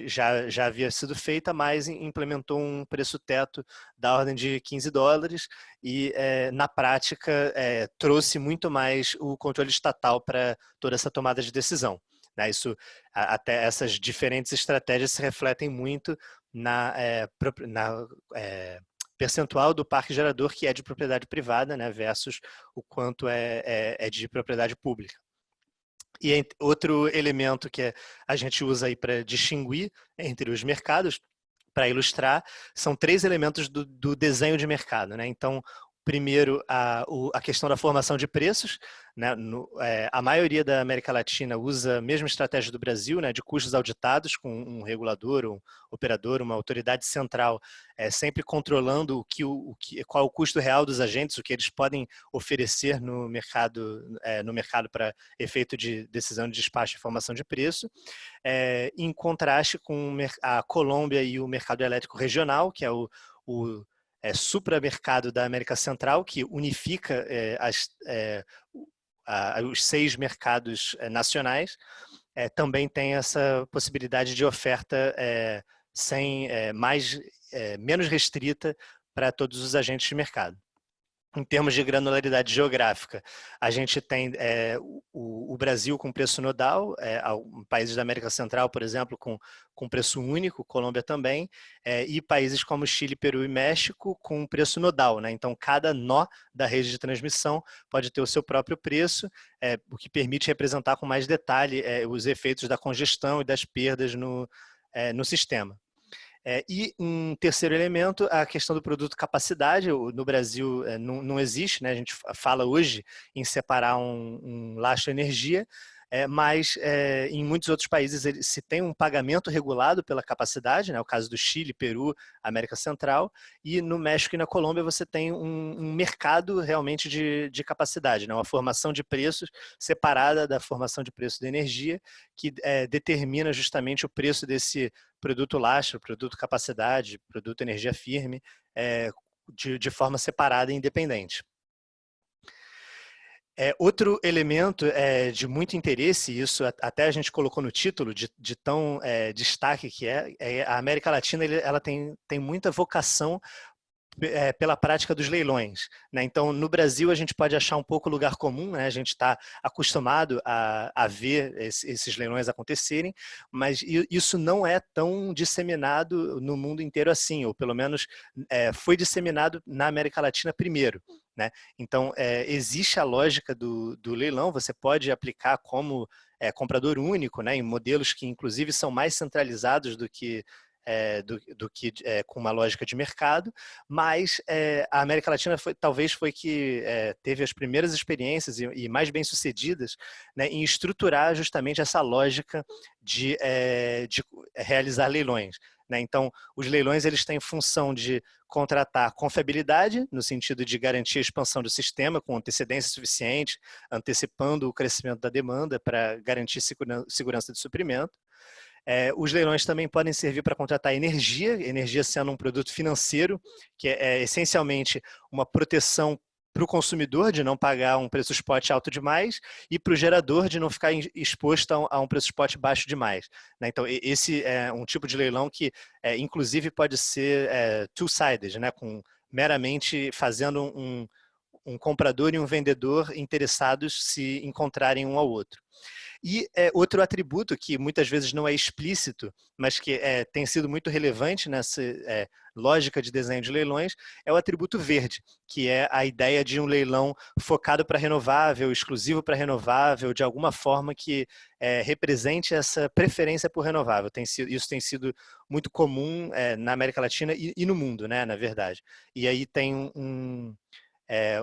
já havia sido feita, mas implementou um preço teto da ordem de $15 e, na prática, trouxe muito mais o controle estatal para toda essa tomada de decisão. Isso, até essas diferentes estratégias se refletem muito na percentual do parque gerador que é de propriedade privada, né, versus o quanto é de propriedade pública. E outro elemento que a gente usa aí para distinguir entre os mercados, para ilustrar, são 3 elementos do desenho de mercado, né? Então, primeiro, a questão da formação de preços, né? A maioria da América Latina usa a mesma estratégia do Brasil, né? De custos auditados, com um regulador, um operador, uma autoridade central, sempre controlando qual é o custo real dos agentes, o que eles podem oferecer no mercado para efeito de decisão de despacho e formação de preço, em contraste com a Colômbia e o mercado elétrico regional, que é o supramercado da América Central, que unifica os 6 mercados nacionais. Também tem essa possibilidade de oferta menos restrita para todos os agentes de mercado. Em termos de granularidade geográfica, a gente tem o Brasil com preço nodal, países da América Central, por exemplo, com preço único, Colômbia também, e países como Chile, Peru e México com preço nodal, né? Então, cada nó da rede de transmissão pode ter o seu próprio preço, o que permite representar com mais detalhe os efeitos da congestão e das perdas no sistema. E um terceiro elemento, a questão do produto capacidade. No Brasil não existe, né? A gente fala hoje em separar um lastro energia, mas em muitos outros países se tem um pagamento regulado pela capacidade, né, o caso do Chile, Peru, América Central, e no México e na Colômbia você tem um mercado realmente de capacidade, né, uma formação de preços separada da formação de preço da energia, que determina justamente o preço desse produto lastro, produto capacidade, produto energia firme, de forma separada e independente. Outro elemento de muito interesse, isso até a gente colocou no título, de tão destaque que a América Latina ela tem muita vocação pela prática dos leilões, né? Então, no Brasil, a gente pode achar um pouco lugar comum, né? A gente está acostumado a ver esses leilões acontecerem, mas isso não é tão disseminado no mundo inteiro assim, ou pelo menos foi disseminado na América Latina primeiro, né? Então, existe a lógica do leilão, você pode aplicar como comprador único, né? Em modelos que, inclusive, são mais centralizados do que com uma lógica de mercado, mas a América Latina talvez foi que teve as primeiras experiências e mais bem-sucedidas, né, em estruturar justamente essa lógica de realizar leilões, né? Então, os leilões eles têm função de contratar confiabilidade, no sentido de garantir a expansão do sistema com antecedência suficiente, antecipando o crescimento da demanda para garantir segurança de suprimento. Os leilões também podem servir para contratar energia sendo um produto financeiro, que é essencialmente uma proteção para o consumidor de não pagar um preço spot alto demais e para o gerador de não ficar exposto a um preço spot baixo demais, né? Então, esse é um tipo de leilão que, inclusive, pode ser two-sided, né? Meramente fazendo um comprador e um vendedor interessados se encontrarem um ao outro. E outro atributo que muitas vezes não é explícito, mas que tem sido muito relevante nessa lógica de desenho de leilões, é o atributo verde, que é a ideia de um leilão focado para renovável, exclusivo para renovável, de alguma forma que represente essa preferência por renovável. Isso tem sido muito comum na América Latina e no mundo, né, na verdade. E aí tem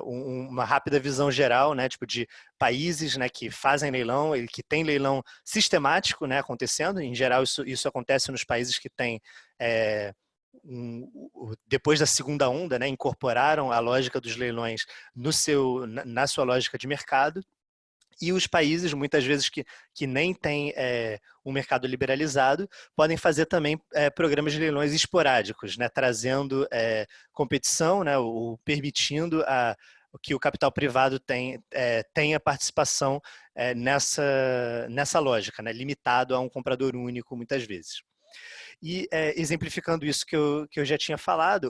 uma rápida visão geral, né, tipo de países, né, que fazem leilão, que tem leilão sistemático, né, acontecendo. Em geral, isso acontece nos países que têm depois da segunda onda, né, incorporaram a lógica dos leilões na sua lógica de mercado. E os países, muitas vezes, que nem têm um mercado liberalizado, podem fazer também programas de leilões esporádicos, né, trazendo competição, né, ou permitindo que o capital privado tenha participação nessa lógica, né, limitado a um comprador único, muitas vezes. E exemplificando isso que eu já tinha falado,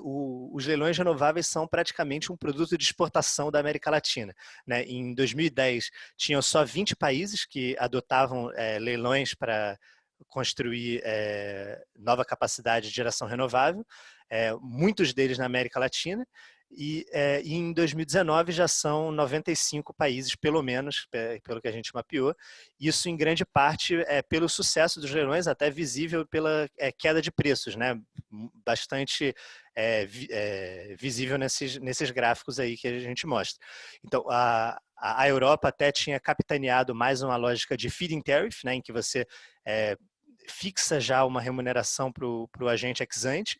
os leilões renováveis são praticamente um produto de exportação da América Latina, né? Em 2010, tinham só 20 países que adotavam leilões para construir nova capacidade de geração renovável, muitos deles na América Latina, e em 2019 já são 95 países, pelo menos, pelo que a gente mapeou. Isso em grande parte pelo sucesso dos leilões, até visível pela queda de preços, né? Bastante visível nesses gráficos aí que a gente mostra. Então, a Europa até tinha capitaneado mais uma lógica de feed-in tariff, né, em que você fixa já uma remuneração para o agente ex-ante,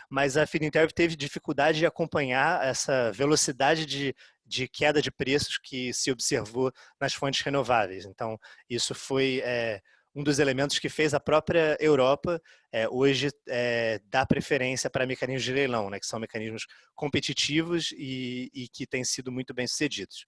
mas a feed-in tariff teve dificuldade de acompanhar essa velocidade de queda de preços que se observou nas fontes renováveis. Então, isso foi um dos elementos que fez a própria Europa hoje dar preferência para mecanismos de leilão, né, que são mecanismos competitivos e que têm sido muito bem sucedidos.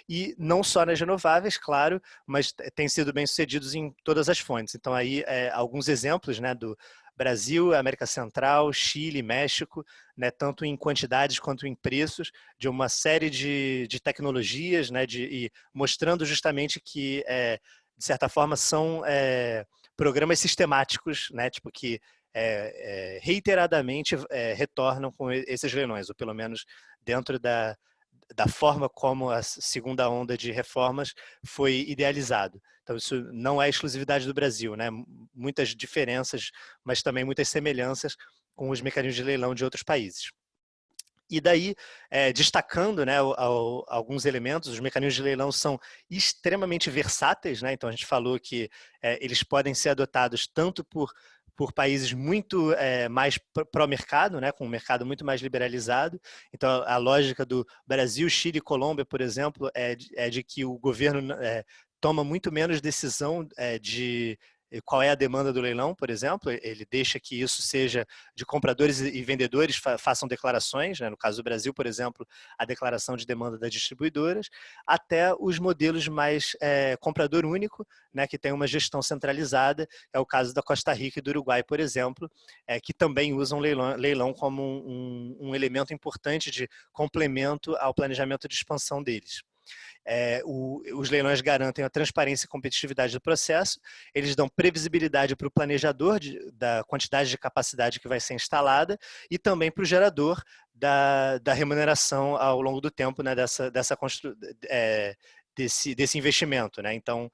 E não só nas renováveis, claro, mas têm sido bem-sucedidos em todas as fontes. Então, aí, alguns exemplos, né, do Brasil, América Central, Chile, México, né, tanto em quantidades quanto em preços, de uma série de tecnologias, né, e mostrando justamente que, de certa forma, são programas sistemáticos, né, tipo que reiteradamente retornam com esses leilões, ou pelo menos dentro da forma como a segunda onda de reformas foi idealizado. Então, isso não é exclusividade do Brasil, né? Muitas diferenças, mas também muitas semelhanças com os mecanismos de leilão de outros países. E daí, destacando, né, alguns elementos, os mecanismos de leilão são extremamente versáteis, né? Então a gente falou que eles podem ser adotados tanto por países muito mais pró-mercado, né, com um mercado muito mais liberalizado. Então a lógica do Brasil, Chile e Colômbia, por exemplo, é de que o governo toma muito menos decisão de qual é a demanda do leilão, por exemplo, ele deixa que isso seja de compradores e vendedores façam declarações, né? No caso do Brasil, por exemplo, a declaração de demanda das distribuidoras, até os modelos mais comprador único, né, que tem uma gestão centralizada, é o caso da Costa Rica e do Uruguai, por exemplo, que também usam leilão como um elemento importante de complemento ao planejamento de expansão deles. Os leilões garantem a transparência e competitividade do processo, eles dão previsibilidade para o planejador da quantidade de capacidade que vai ser instalada e também para o gerador da remuneração ao longo do tempo, né, desse investimento, né? Então,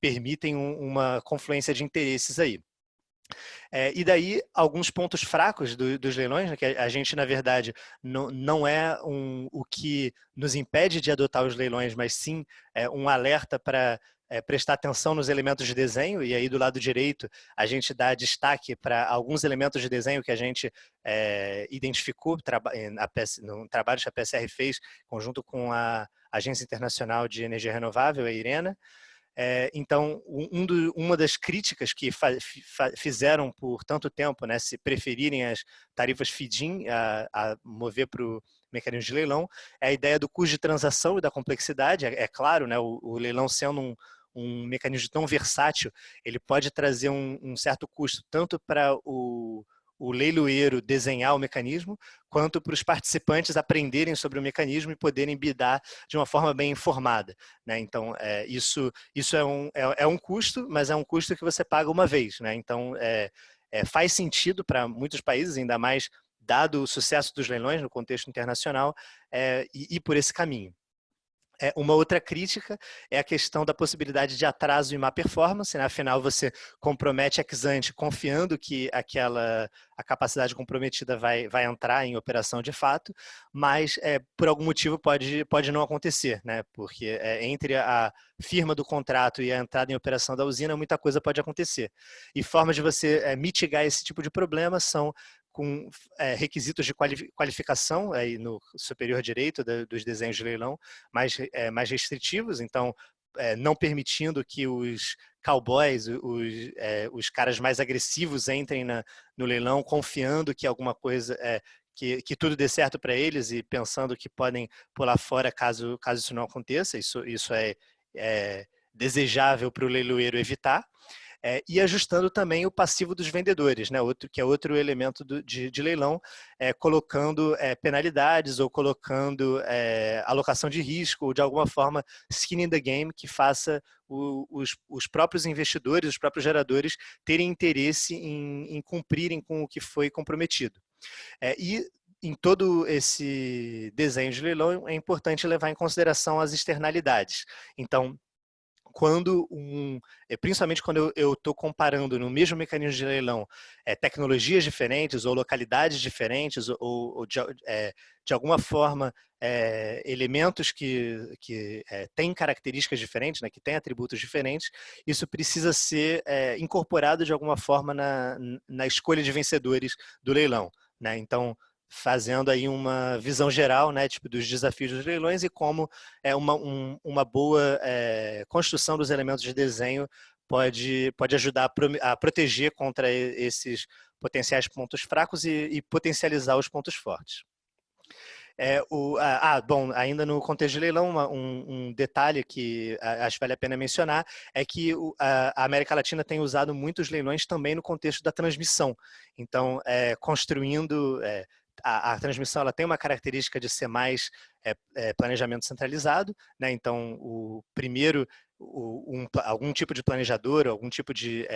permitem uma confluência de interesses aí. E daí, alguns pontos fracos dos leilões, né, que a gente, na verdade, não é o que nos impede de adotar os leilões, mas sim um alerta para prestar atenção nos elementos de desenho, e aí do lado direito a gente dá destaque para alguns elementos de desenho que a gente identificou no trabalho que a PSR fez, conjunto com a Agência Internacional de Energia Renovável, a IRENA. Então, uma das críticas que fizeram por tanto tempo, né, se preferirem as tarifas feed-in a mover para o mecanismo de leilão, é a ideia do custo de transação e da complexidade. É claro, né, o leilão sendo um mecanismo tão versátil, ele pode trazer um certo custo tanto para o leiloeiro desenhar o mecanismo, quanto para os participantes aprenderem sobre o mecanismo e poderem bidar de uma forma bem informada, né? Então, isso é um custo, mas é um custo que você paga uma vez, né? Então, faz sentido para muitos países, ainda mais dado o sucesso dos leilões no contexto internacional, ir por esse caminho. Uma outra crítica é a questão da possibilidade de atraso em má performance, né? Afinal, você compromete ex ante confiando que a capacidade comprometida vai entrar em operação de fato, mas por algum motivo pode não acontecer, né? Porque entre a firma do contrato e a entrada em operação da usina, muita coisa pode acontecer. E formas de você mitigar esse tipo de problema são com requisitos de qualificação aí no superior direito dos desenhos de leilão mais restritivos, então não permitindo que os cowboys, os caras mais agressivos entrem no leilão confiando que alguma coisa que tudo dê certo para eles e pensando que podem pular fora caso isso não aconteça. Isso é desejável para o leiloeiro evitar. E ajustando também o passivo dos vendedores, né? Que é outro elemento de leilão, colocando penalidades ou colocando alocação de risco, ou de alguma forma skin in the game, que faça os próprios investidores, os próprios geradores terem interesse em cumprirem com o que foi comprometido. E em todo esse desenho de leilão é importante levar em consideração as externalidades. Então, principalmente quando eu estou comparando no mesmo mecanismo de leilão tecnologias diferentes ou localidades diferentes ou de alguma forma elementos que têm características diferentes, né, que têm atributos diferentes, isso precisa ser incorporado de alguma forma na escolha de vencedores do leilão, né? Então, fazendo aí uma visão geral, né, tipo, dos desafios dos leilões e como uma boa construção dos elementos de desenho pode ajudar a proteger contra esses potenciais pontos fracos e potencializar os pontos fortes. Bom, ainda no contexto de leilão, um detalhe que acho que vale a pena mencionar é que a América Latina tem usado muitos leilões também no contexto da transmissão. Então, construindo a transmissão, ela tem uma característica de ser mais planejamento centralizado, né? Então, o primeiro, algum tipo de planejador, algum tipo de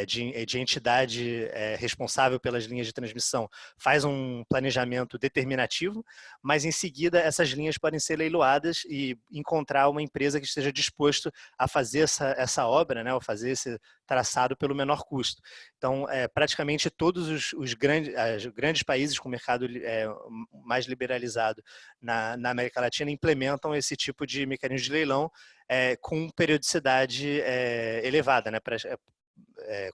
de entidade responsável pelas linhas de transmissão faz um planejamento determinativo, mas em seguida essas linhas podem ser leiloadas e encontrar uma empresa que esteja disposto a fazer essa obra, né, ou fazer esse traçado pelo menor custo. Então, praticamente todos os grandes países com mercado mais liberalizado na América Latina implementam esse tipo de mecanismo de leilão com periodicidade elevada, né,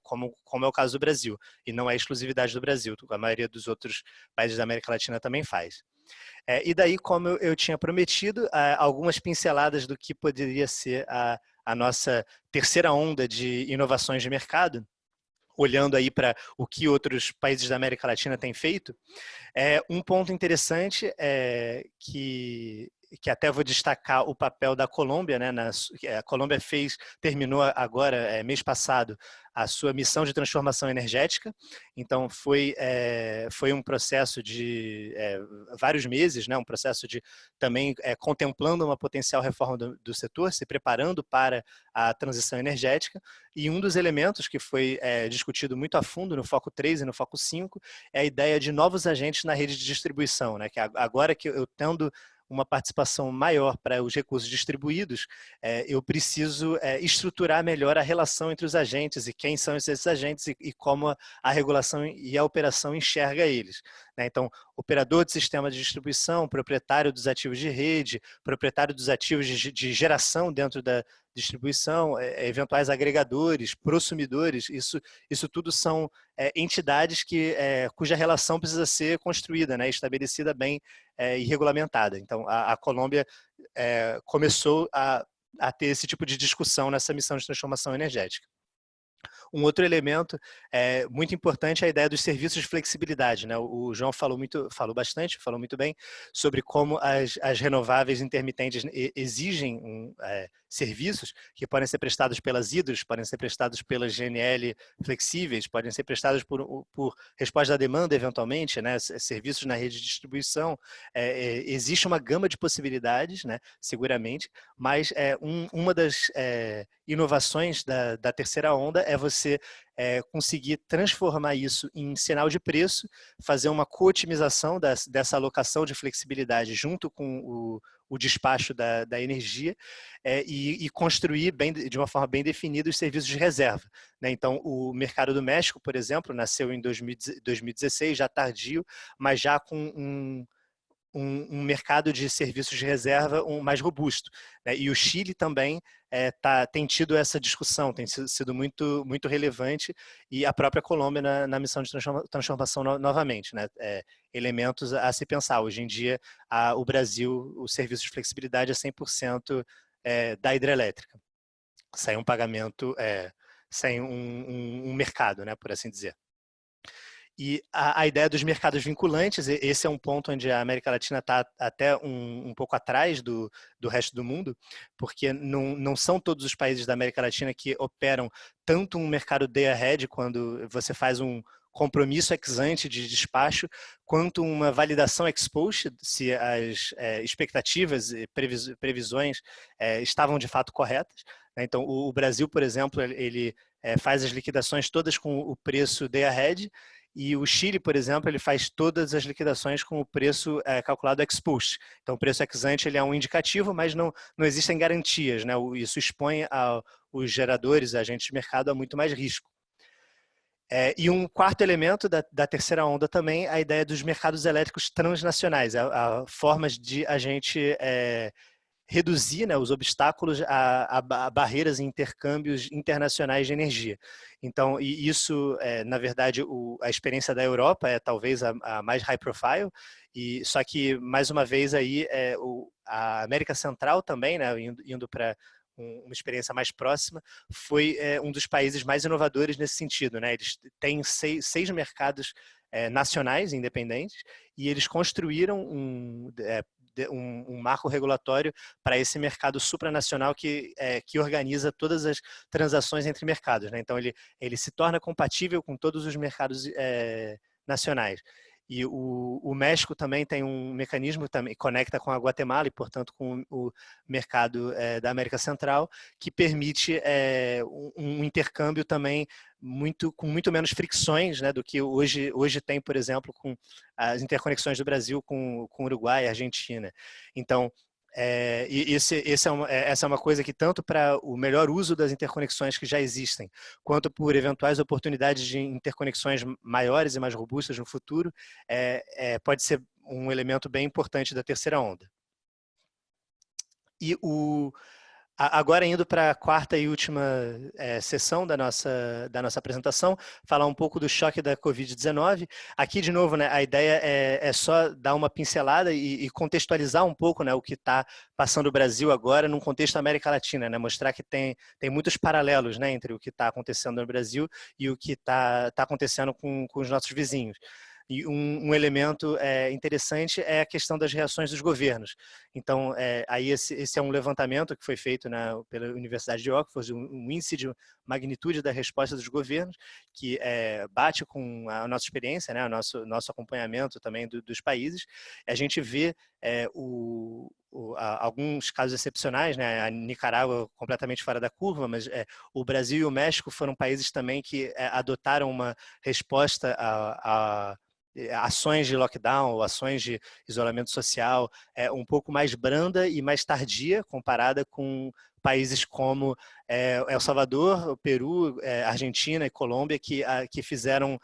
como é o caso do Brasil, e não é exclusividade do Brasil, a maioria dos outros países da América Latina também faz. E daí, como eu tinha prometido, algumas pinceladas do que poderia ser a nossa terceira onda de inovações de mercado, olhando aí para o que outros países da América Latina têm feito. Um ponto interessante é que até vou destacar o papel da Colômbia, né? A Colômbia terminou agora, mês passado, a sua missão de transformação energética. Então, foi um processo de vários meses, né? Um processo de também contemplando uma potencial reforma do setor, se preparando para a transição energética. E um dos elementos que foi discutido muito a fundo no Foco 3 e no Foco 5 é a ideia de novos agentes na rede de distribuição, né? Que agora que eu tendo uma participação maior para os recursos distribuídos, eu preciso estruturar melhor a relação entre os agentes e quem são esses agentes e como a regulação e a operação enxerga eles. Então, operador de sistema de distribuição, proprietário dos ativos de rede, proprietário dos ativos de geração dentro da distribuição, eventuais agregadores, prosumidores, isso tudo são entidades cuja relação precisa ser construída, né, estabelecida bem e regulamentada. Então, a Colômbia começou a ter esse tipo de discussão nessa missão de transformação energética. Um outro elemento muito importante é a ideia dos serviços de flexibilidade, né? O João falou muito bem sobre como as renováveis intermitentes exigem serviços que podem ser prestados pelas hidros, podem ser prestados pelas GNL flexíveis, podem ser prestados por resposta à demanda, eventualmente, né? Serviços na rede de distribuição. Existe uma gama de possibilidades, né? Seguramente, mas uma das inovações da terceira onda é você conseguir transformar isso em sinal de preço, fazer uma cootimização dessa alocação de flexibilidade junto com o despacho da energia e construir de uma forma bem definida os serviços de reserva, né? Então, o mercado do México, por exemplo, nasceu em 2016, já tardio, mas já com um mercado de serviços de reserva mais robusto, né? E o Chile também tem tido essa discussão, tem sido muito, muito relevante, e a própria Colômbia na missão de transformação novamente, né? Elementos a se pensar. Hoje em dia, o Brasil, o serviço de flexibilidade é 100% da hidrelétrica, sem um pagamento, sem um mercado, né, por assim dizer. E a ideia dos mercados vinculantes, esse é um ponto onde a América Latina está até um pouco atrás do resto do mundo, porque não são todos os países da América Latina que operam tanto um mercado day ahead, quando você faz um compromisso ex ante de despacho, quanto uma validação ex post, se as expectativas e previsões estavam de fato corretas. Então, o Brasil, por exemplo, ele faz as liquidações todas com o preço day ahead, e o Chile, por exemplo, ele faz todas as liquidações com o preço calculado ex post. Então, o preço ex ante ele é um indicativo, mas não existem garantias, né? Isso expõe os geradores, agentes de mercado, a muito mais risco. E um quarto elemento da terceira onda também, a ideia dos mercados elétricos transnacionais, formas de a gente reduzir, né, os obstáculos a barreiras e intercâmbios internacionais de energia. Então, e isso, na verdade, a experiência da Europa é talvez a mais high profile, só que, mais uma vez, aí, a América Central também, né, indo para uma experiência mais próxima, foi um dos países mais inovadores nesse sentido, né? Eles têm seis mercados nacionais independentes e eles construíram um marco regulatório para esse mercado supranacional que organiza todas as transações entre mercados, né? Então, ele se torna compatível com todos os mercados nacionais. E o México também tem um mecanismo, também conecta com a Guatemala e, portanto, com o mercado da América Central, que permite um intercâmbio também com muito menos fricções, né, do que hoje tem, por exemplo, com as interconexões do Brasil com o Uruguai e Argentina. Então, essa é uma coisa que, tanto para o melhor uso das interconexões que já existem, quanto por eventuais oportunidades de interconexões maiores e mais robustas no futuro, pode ser um elemento bem importante da terceira onda. E agora, indo para a quarta e última sessão da nossa apresentação, falar um pouco do choque da Covid-19. Aqui, de novo, né, a ideia é só dar uma pincelada e contextualizar um pouco, né, o que está passando o Brasil agora num contexto da América Latina, né, mostrar que tem muitos paralelos, né, entre o que está acontecendo no Brasil e o que está acontecendo com os nossos vizinhos. E um elemento interessante é a questão das reações dos governos. Então, aí esse é um levantamento que foi feito pela Universidade de Oxford, um índice de magnitude da resposta dos governos, que bate com a nossa experiência, né, o nosso acompanhamento também dos países. A gente vê alguns casos excepcionais, né, a Nicarágua completamente fora da curva, mas o Brasil e o México foram países também que adotaram uma resposta a ações de lockdown ou ações de isolamento social um pouco mais branda e mais tardia comparada com países como El Salvador, o Peru, Argentina e Colômbia, que fizeram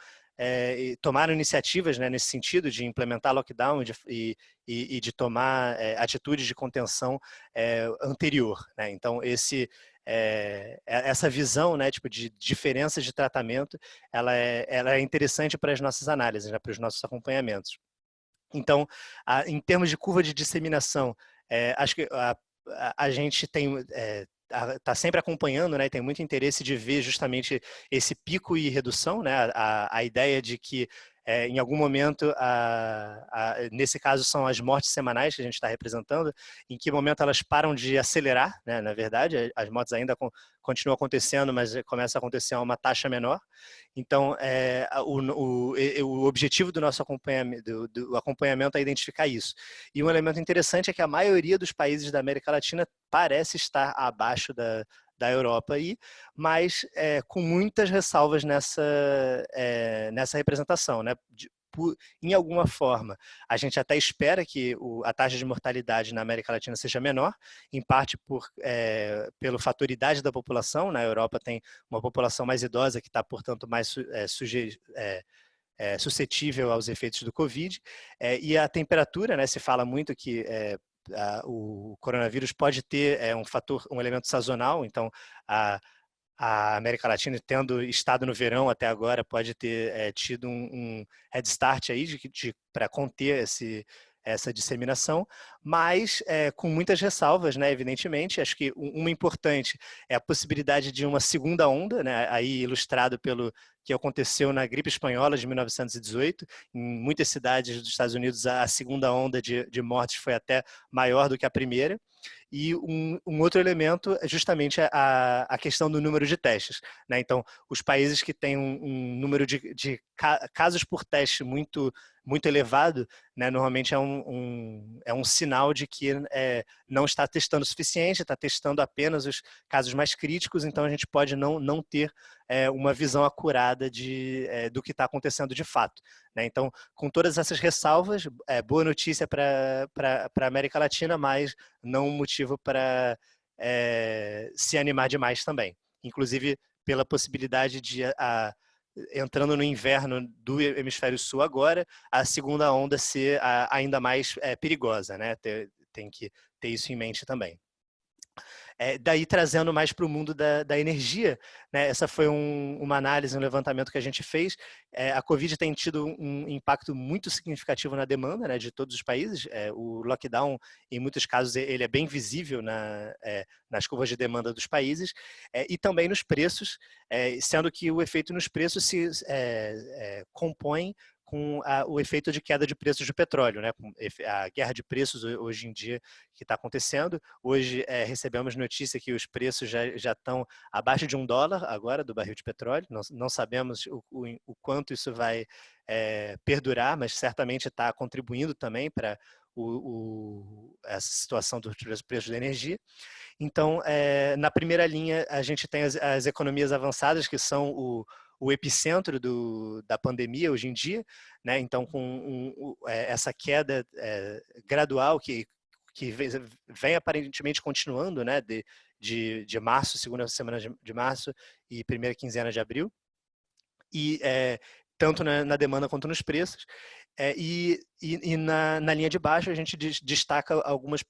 tomaram iniciativas, né, nesse sentido de implementar lockdown e de tomar atitudes de contenção anterior, né? Então essa visão, né, tipo, de diferenças de tratamento, ela é interessante para as nossas análises, né, para os nossos acompanhamentos. Então, em termos de curva de disseminação, acho que a gente está sempre acompanhando, né, tem muito interesse de ver justamente esse pico e redução, né, a ideia de que em algum momento, nesse caso são as mortes semanais que a gente está representando, em que momento elas param de acelerar, né, na verdade, as mortes ainda continuam acontecendo, mas começa a acontecer a uma taxa menor. Então, o objetivo do nosso do acompanhamento é identificar isso. E um elemento interessante é que a maioria dos países da América Latina parece estar abaixo da Europa, mas com muitas ressalvas nessa representação, né? Em alguma forma, a gente até espera que a taxa de mortalidade na América Latina seja menor, em parte pelo fator idade da população. Na Europa tem uma população mais idosa que está, portanto, mais suscetível aos efeitos do Covid, e a temperatura, né, se fala muito que o coronavírus pode ter um elemento sazonal, então a América Latina, tendo estado no verão até agora, pode ter tido um head start aí para conter essa disseminação, mas com muitas ressalvas, né, evidentemente. Acho que uma importante é a possibilidade de uma segunda onda, né, aí ilustrado pelo que aconteceu na gripe espanhola de 1918. Em muitas cidades dos Estados Unidos, a segunda onda de mortes foi até maior do que a primeira. E um outro elemento é justamente a questão do número de testes, né? Então, os países que têm um número de casos por teste muito elevado, né, normalmente é um sinal de que não está testando o suficiente, está testando apenas os casos mais críticos, então a gente pode não ter uma visão acurada do que está acontecendo de fato, né? Então, com todas essas ressalvas, boa notícia para a América Latina, mas não um motivo para se animar demais também. Inclusive, pela possibilidade de, entrando no inverno do hemisfério sul agora, a segunda onda ser ainda mais perigosa, né? Tem que ter isso em mente também. Daí, trazendo mais para o mundo da energia, né? Essa foi uma análise, um levantamento que a gente fez. A Covid tem tido um impacto muito significativo na demanda, né, de todos os países. O lockdown, em muitos casos, ele é bem visível nas curvas de demanda dos países, e também nos preços, sendo que o efeito nos preços se compõe com o efeito de queda de preços do petróleo, né? A guerra de preços hoje em dia que está acontecendo. Hoje recebemos notícia que os preços já estão abaixo de $1 agora do barril de petróleo. Não sabemos o quanto isso vai perdurar, mas certamente está contribuindo também para essa situação dos preços da energia. Então, na primeira linha, a gente tem as economias avançadas, que são o epicentro da pandemia hoje em dia, né? Então, com essa queda gradual que vem aparentemente continuando, né? De março, segunda semana de março e primeira quinzena de abril, e tanto na demanda quanto nos preços. E na linha de baixo a gente destaca algumas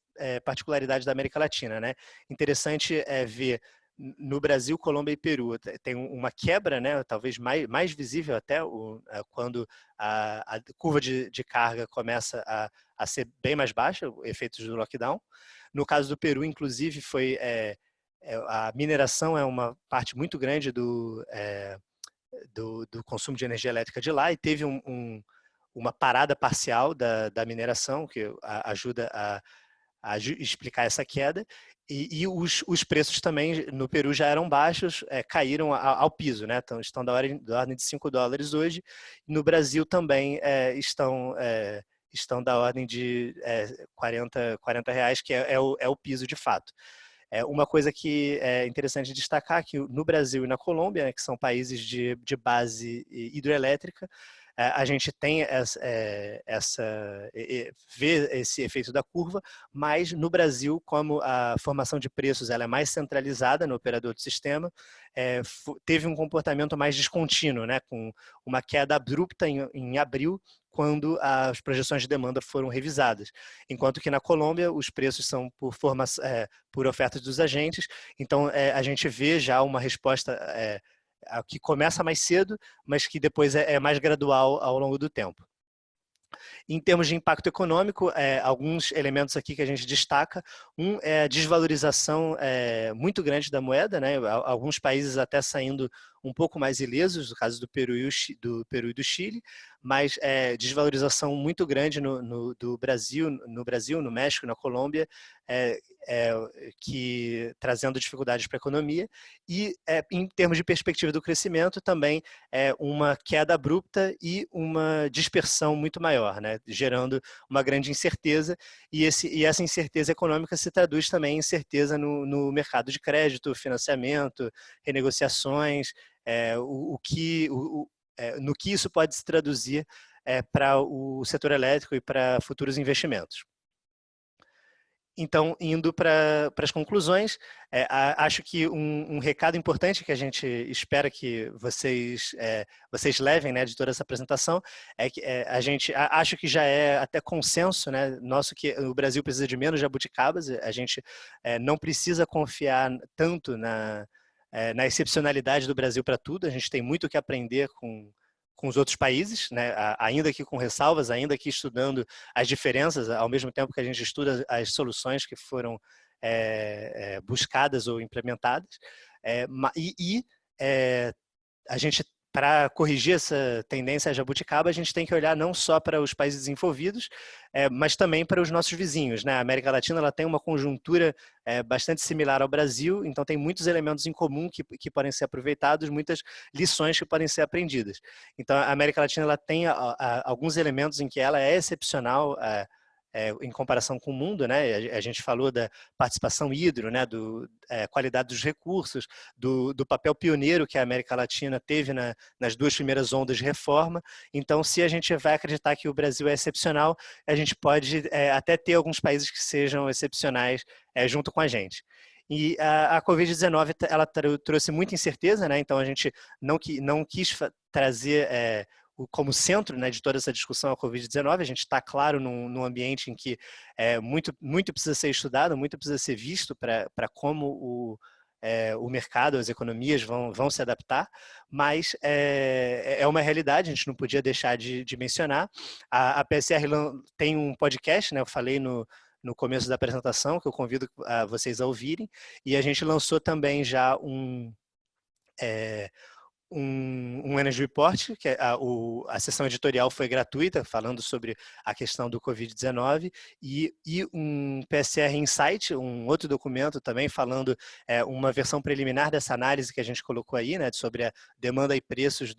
particularidades da América Latina, né? Interessante ver no Brasil, Colômbia e Peru tem uma quebra, né? Talvez mais visível até quando a curva de carga começa a ser bem mais baixa, efeitos do lockdown. No caso do Peru, inclusive, a mineração é uma parte muito grande do consumo de energia elétrica de lá, e teve uma parada parcial da mineração, que ajuda a explicar essa queda, e os preços também no Peru já eram baixos, caíram ao piso, né? Então, estão da ordem de $5 hoje, e no Brasil também estão da ordem de R$ 40, que é o piso de fato. Uma coisa que é interessante destacar, que no Brasil e na Colômbia, né, que são países de base hidroelétrica, a gente tem vê esse efeito da curva, mas no Brasil, como a formação de preços ela é mais centralizada no operador do sistema, teve um comportamento mais descontínuo, né, com uma queda abrupta em abril, quando as projeções de demanda foram revisadas. Enquanto que na Colômbia os preços são por ofertas dos agentes, então a gente vê já uma resposta que começa mais cedo, mas que depois é mais gradual ao longo do tempo. Em termos de impacto econômico, alguns elementos aqui que a gente destaca. Um é a desvalorização muito grande da moeda, né? Alguns países até saindo um pouco mais ilesos, no caso do Peru e do Chile, mas desvalorização muito grande do Brasil, no México, na Colômbia, que trazendo dificuldades para a economia. E em termos de perspectiva do crescimento, também uma queda abrupta e uma dispersão muito maior, né? Gerando uma grande incerteza, e essa incerteza econômica se traduz também em incerteza no mercado de crédito, financiamento, renegociações, no que isso pode se traduzir para o setor elétrico e para futuros investimentos. Então, indo para as conclusões, acho que um recado importante que a gente espera que vocês levem, né, de toda essa apresentação, é que a gente acho que já é até consenso, né, nosso, que o Brasil precisa de menos jabuticabas. A gente não precisa confiar tanto na excepcionalidade do Brasil para tudo. A gente tem muito o que aprender com os outros países, né? Ainda que com ressalvas, ainda que estudando as diferenças, ao mesmo tempo que a gente estuda as soluções que foram buscadas ou implementadas. A gente, para corrigir essa tendência à jabuticaba, a gente tem que olhar não só para os países desenvolvidos, mas também para os nossos vizinhos, né? A América Latina ela tem uma conjuntura bastante similar ao Brasil, então tem muitos elementos em comum que podem ser aproveitados, muitas lições que podem ser aprendidas. Então a América Latina ela tem alguns elementos em que ela é excepcional em comparação com o mundo, né? A gente falou da participação hidro, né? Qualidade dos recursos, do papel pioneiro que a América Latina teve nas duas primeiras ondas de reforma. Então, se a gente vai acreditar que o Brasil é excepcional, a gente pode até ter alguns países que sejam excepcionais junto com a gente. E a Covid-19 ela trouxe muita incerteza, né? Então a gente não quis trazer como centro, né, de toda essa discussão a Covid-19. A gente está, claro, num ambiente em que muito precisa ser estudado, muito precisa ser visto para como o mercado, as economias vão se adaptar, mas é uma realidade, a gente não podia deixar de mencionar. A PSR tem um podcast, né, eu falei no começo da apresentação, que eu convido vocês a ouvirem, e a gente lançou também já um Energy Report, que a sessão editorial foi gratuita, falando sobre a questão do Covid-19, e um PSR Insight, um outro documento também falando uma versão preliminar dessa análise que a gente colocou aí, né, sobre a demanda e preços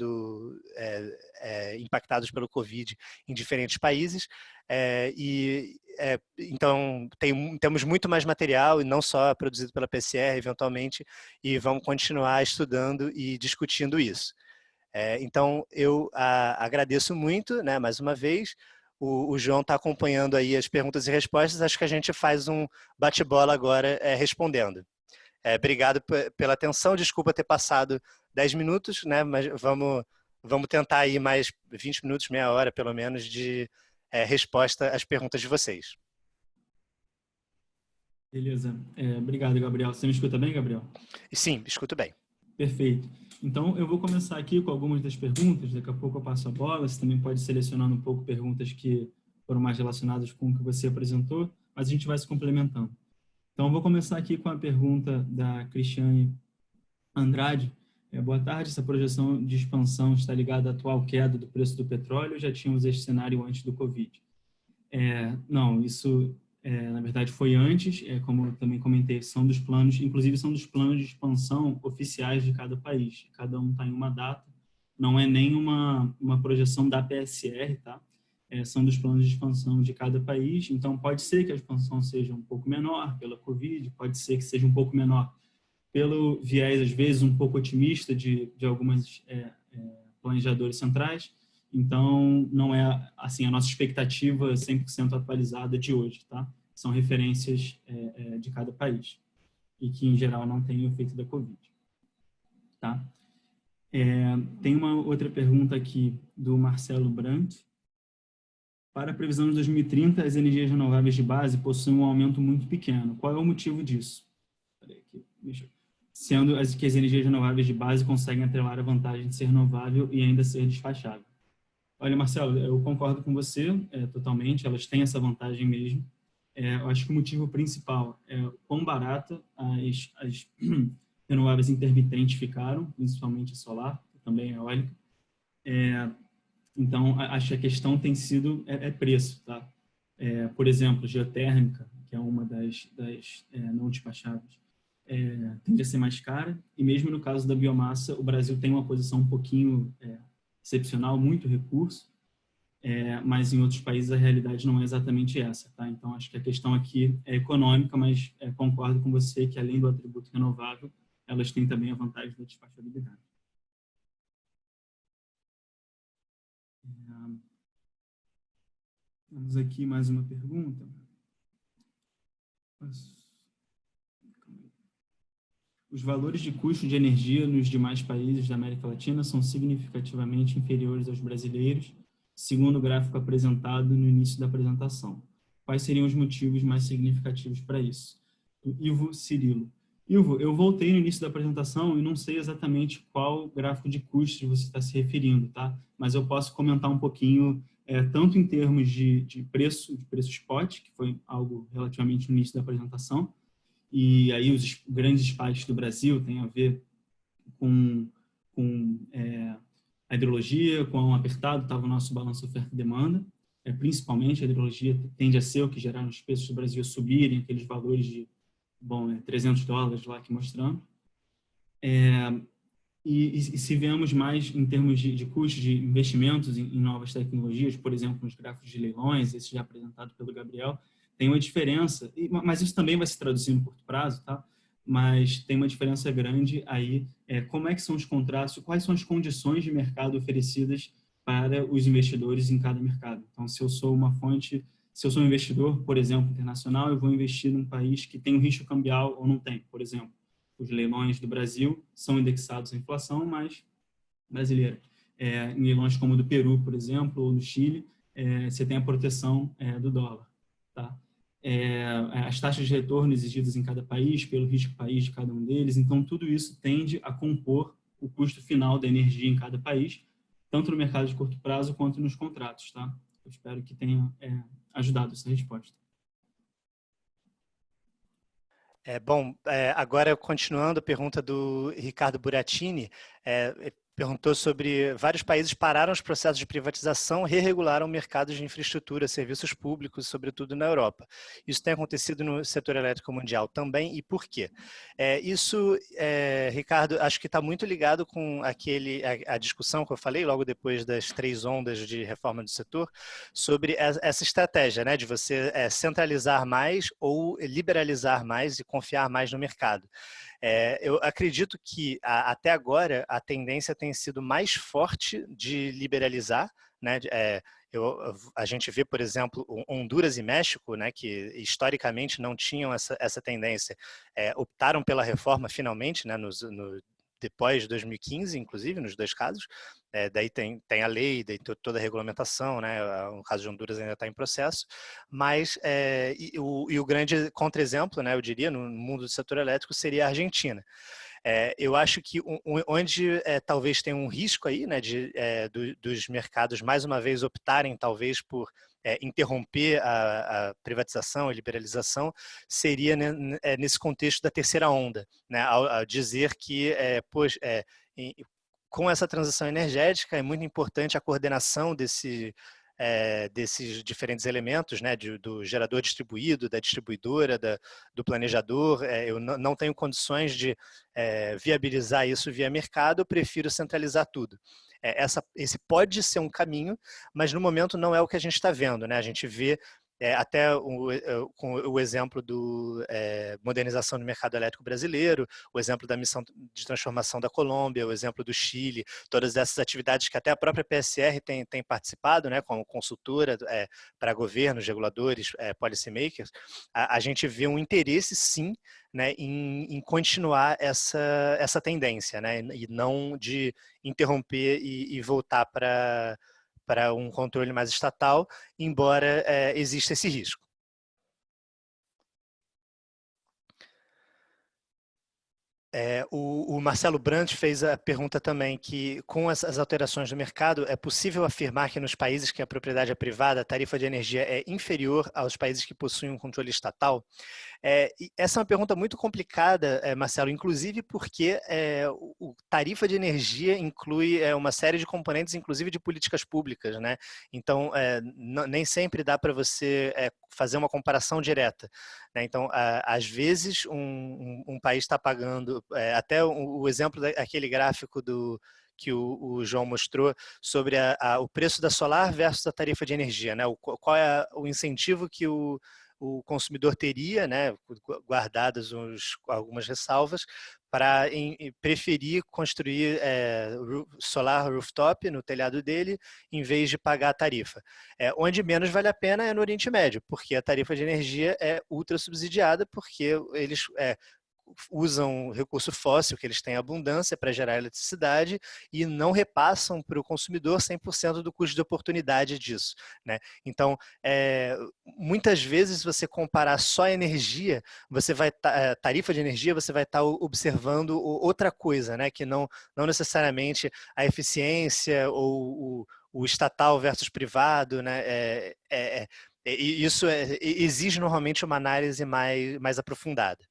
impactados pelo Covid em diferentes países. Então, temos muito mais material, e não só produzido pela PCR, eventualmente, e vamos continuar estudando e discutindo isso. Então, eu agradeço muito, né, mais uma vez. O João está acompanhando aí as perguntas e respostas, acho que a gente faz um bate-bola agora respondendo. Obrigado pela atenção, desculpa ter passado 10 minutos, né, mas vamos tentar aí mais 20 minutos, meia hora pelo menos, de resposta às perguntas de vocês. Beleza. Obrigado, Gabriel. Você me escuta bem, Gabriel? Sim, escuto bem. Perfeito. Então, eu vou começar aqui com algumas das perguntas, daqui a pouco eu passo a bola, você também pode selecionar um pouco perguntas que foram mais relacionadas com o que você apresentou, mas a gente vai se complementando. Então, eu vou começar aqui com a pergunta da Cristiane Andrade. Boa tarde, essa projeção de expansão está ligada à atual queda do preço do petróleo ou já tínhamos esse cenário antes do Covid? Não, isso, na verdade, foi antes, como eu também comentei, são dos planos, inclusive são dos planos de expansão oficiais de cada país. Cada um está em uma data, não é nem uma projeção da PSR, tá? São dos planos de expansão de cada país, então pode ser que a expansão seja um pouco menor pela Covid, pode ser que seja um pouco menor pelo viés, às vezes, um pouco otimista de algumas planejadores centrais. Então, não é assim a nossa expectativa 100% atualizada de hoje, tá? São referências de cada país e que, em geral, não tem o efeito da Covid, tá? Tem uma outra pergunta aqui do Marcelo Brandt. Para a previsão de 2030, as energias renováveis de base possuem um aumento muito pequeno. Qual é o motivo disso? Sendo que as energias renováveis de base conseguem atrelar a vantagem de ser renovável e ainda ser despachável. Olha, Marcelo, eu concordo com você totalmente, elas têm essa vantagem mesmo. Eu acho que o motivo principal é o quão barata as renováveis intermitentes ficaram, principalmente a solar, também a eólica. Então, acho que a questão tem sido preço, tá? Por exemplo, geotérmica, que é uma das não despacháveis, tende a ser mais cara, e mesmo no caso da biomassa, o Brasil tem uma posição um pouquinho excepcional, muito recurso, mas em outros países a realidade não é exatamente essa, tá? Então, acho que a questão aqui é econômica, mas concordo com você que, além do atributo renovável, elas têm também a vantagem da despachabilidade. Temos aqui mais uma pergunta. Os valores de custo de energia nos demais países da América Latina são significativamente inferiores aos brasileiros, segundo o gráfico apresentado no início da apresentação. Quais seriam os motivos mais significativos para isso? Do Ivo Cirilo. Ivo, eu voltei no início da apresentação e não sei exatamente qual gráfico de custos você está se referindo, tá? Mas eu posso comentar um pouquinho, tanto em termos de preço spot, que foi algo relativamente no início da apresentação, e aí os grandes spikes do Brasil têm a ver com a hidrologia, quão apertado estava o nosso balanço oferta e demanda, principalmente a hidrologia tende a ser o que geraram os preços do Brasil subirem, aqueles valores de $300 lá que mostramos. E se vemos mais em termos de custos de investimentos em novas tecnologias, por exemplo, nos gráficos de leilões, esse já apresentado pelo Gabriel, tem uma diferença, mas isso também vai se traduzir no curto prazo, tá? Mas tem uma diferença grande aí, como é que são os contratos, quais são as condições de mercado oferecidas para os investidores em cada mercado. Então, se eu sou um investidor, por exemplo, internacional, eu vou investir num país que tem um risco cambial ou não tem, por exemplo. Os leilões do Brasil são indexados à inflação, mas brasileira. Em leilões como o do Peru, por exemplo, ou do Chile, você tem a proteção do dólar, tá? As taxas de retorno exigidas em cada país, pelo risco país de cada um deles, então tudo isso tende a compor o custo final da energia em cada país, tanto no mercado de curto prazo quanto nos contratos, tá? Eu espero que tenha ajudado essa resposta. Agora continuando a pergunta do Ricardo Buratini, perguntou sobre vários países pararam os processos de privatização, re-regularam mercados de infraestrutura, serviços públicos, sobretudo na Europa. Isso tem acontecido no setor elétrico mundial também, e por quê? Isso, Ricardo, acho que está muito ligado com a discussão que eu falei logo depois das 3 ondas de reforma do setor, sobre essa estratégia, né, de você centralizar mais ou liberalizar mais e confiar mais no mercado. Eu acredito que até agora a tendência tem sido mais forte de liberalizar, né? A gente vê, por exemplo, Honduras e México, né, que historicamente não tinham essa tendência, optaram pela reforma finalmente, né, depois de 2015, inclusive, nos 2 casos. Daí tem a lei, daí toda a regulamentação, né? No caso de Honduras ainda está em processo, mas o grande contra-exemplo, né, eu diria, no mundo do setor elétrico seria a Argentina. Eu acho que onde talvez tenha um risco aí, né, dos mercados mais uma vez optarem talvez por interromper a privatização, a liberalização, seria, né, nesse contexto da terceira onda, né, ao dizer que com essa transição energética é muito importante a coordenação desses diferentes elementos, né, do gerador distribuído, da distribuidora, do planejador. Eu não tenho condições de viabilizar isso via mercado, eu prefiro centralizar tudo. Esse pode ser um caminho, mas no momento não é o que a gente está vendo, né? A gente vê até com o exemplo do modernização do mercado elétrico brasileiro, o exemplo da missão de transformação da Colômbia, o exemplo do Chile, todas essas atividades que até a própria PSR tem participado, né, como consultora para governos, reguladores, policymakers. A gente vê um interesse, sim, né, em continuar essa tendência, né, e não de interromper e voltar para um controle mais estatal, embora exista esse risco. O Marcelo Brandt fez a pergunta também que, com as alterações do mercado, é possível afirmar que nos países que a propriedade é privada, a tarifa de energia é inferior aos países que possuem um controle estatal? Essa é uma pergunta muito complicada, Marcelo, inclusive porque o tarifa de energia inclui uma série de componentes, inclusive de políticas públicas, né? Então, nem sempre dá para você fazer uma comparação direta, né? Então, às vezes, um país está pagando, até o exemplo daquele gráfico que o João mostrou sobre o preço da solar versus a tarifa de energia, né? Qual é o incentivo que o consumidor teria, né, guardadas algumas ressalvas, para preferir construir solar rooftop no telhado dele, em vez de pagar a tarifa. Onde menos vale a pena é no Oriente Médio, porque a tarifa de energia é ultra subsidiada, porque eles usam recurso fóssil, que eles têm abundância para gerar eletricidade, e não repassam para o consumidor 100% do custo de oportunidade disso, né? Então, muitas vezes, se você comparar só a energia, tarifa de energia, você vai estar observando outra coisa, né? Que não necessariamente a eficiência ou o estatal versus privado, né? Isso exige normalmente uma análise mais aprofundada.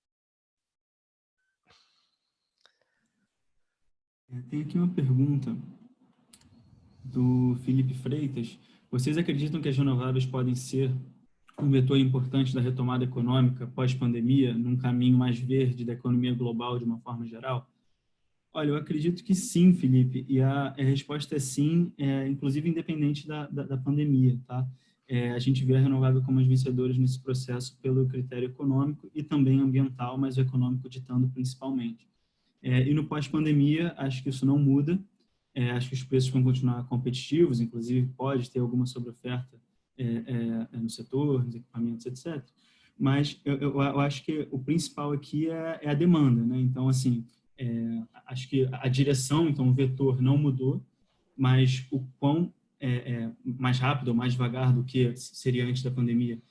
Tem aqui uma pergunta do Felipe Freitas. Vocês acreditam que as renováveis podem ser um vetor importante da retomada econômica pós-pandemia, num caminho mais verde da economia global de uma forma geral? Olha, eu acredito que sim, Felipe, e a resposta é sim, inclusive independente da pandemia, tá? A gente vê a renovável como as vencedoras nesse processo pelo critério econômico e também ambiental, mas o econômico ditando principalmente. E no pós-pandemia, acho que isso não muda. Acho que os preços vão continuar competitivos, inclusive pode ter alguma sobreoferta no setor, nos equipamentos, etc. Mas eu acho que o principal aqui é a demanda, né? Então, assim, acho que a direção, então o vetor não mudou, mas o quão mais rápido ou mais devagar do que seria antes da pandemia,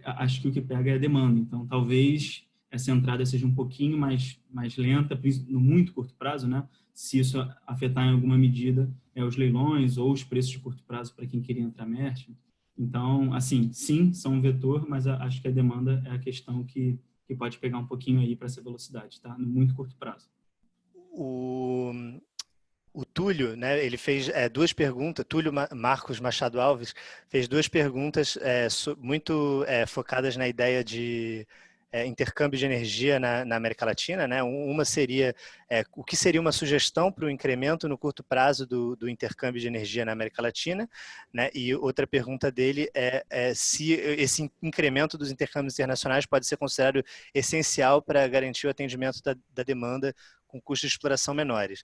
acho que o que pega é a demanda. Então, talvez essa entrada seja um pouquinho mais lenta, no muito curto prazo, né? Se isso afetar em alguma medida os leilões ou os preços de curto prazo para quem queria entrar merchant. Então, assim, sim, são um vetor, mas acho que a demanda é a questão que pode pegar um pouquinho aí para essa velocidade, tá? No muito curto prazo. o Túlio, né, ele fez duas perguntas, Marcos Machado Alves fez duas perguntas muito focadas na ideia de intercâmbio de energia na América Latina, né? Uma seria o que seria uma sugestão para o incremento no curto prazo do intercâmbio de energia na América Latina, né? E outra pergunta dele é se esse incremento dos intercâmbios internacionais pode ser considerado essencial para garantir o atendimento da demanda com custos de exploração menores.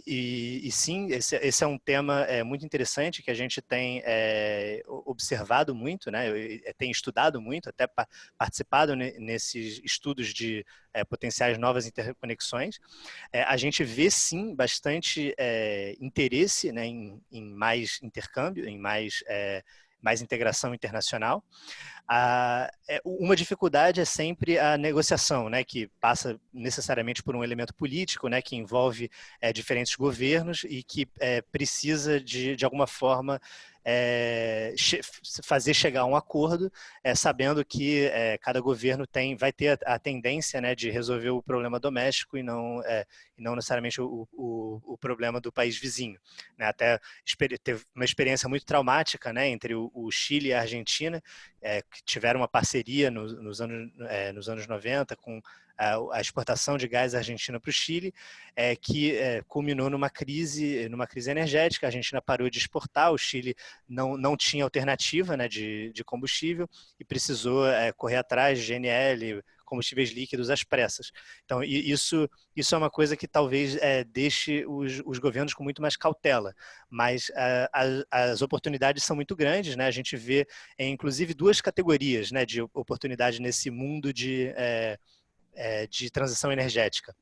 E sim, esse é um tema muito interessante que a gente tem observado muito, né? Tem estudado muito, até participado nesses estudos de potenciais novas interconexões. A gente vê sim bastante interesse, né, em mais intercâmbio, em mais integração internacional. Uma dificuldade é sempre a negociação, né, que passa necessariamente por um elemento político, né, que envolve diferentes governos e que precisa, de alguma forma, fazer chegar a um acordo, sabendo que cada governo vai ter a tendência, né, de resolver o problema doméstico e não necessariamente o problema do país vizinho, né? Até teve uma experiência muito traumática, né, entre o Chile e a Argentina, que tiveram uma parceria nos anos 90 com a exportação de gás argentino para o Chile, que culminou numa crise energética. A Argentina parou de exportar, o Chile não tinha alternativa, né, de combustível e precisou correr atrás de GNL, combustíveis líquidos às pressas. Então, isso é uma coisa que talvez deixe os governos com muito mais cautela, mas as oportunidades são muito grandes, né? A gente vê, inclusive, duas categorias, né, de oportunidade nesse mundo de transição energética.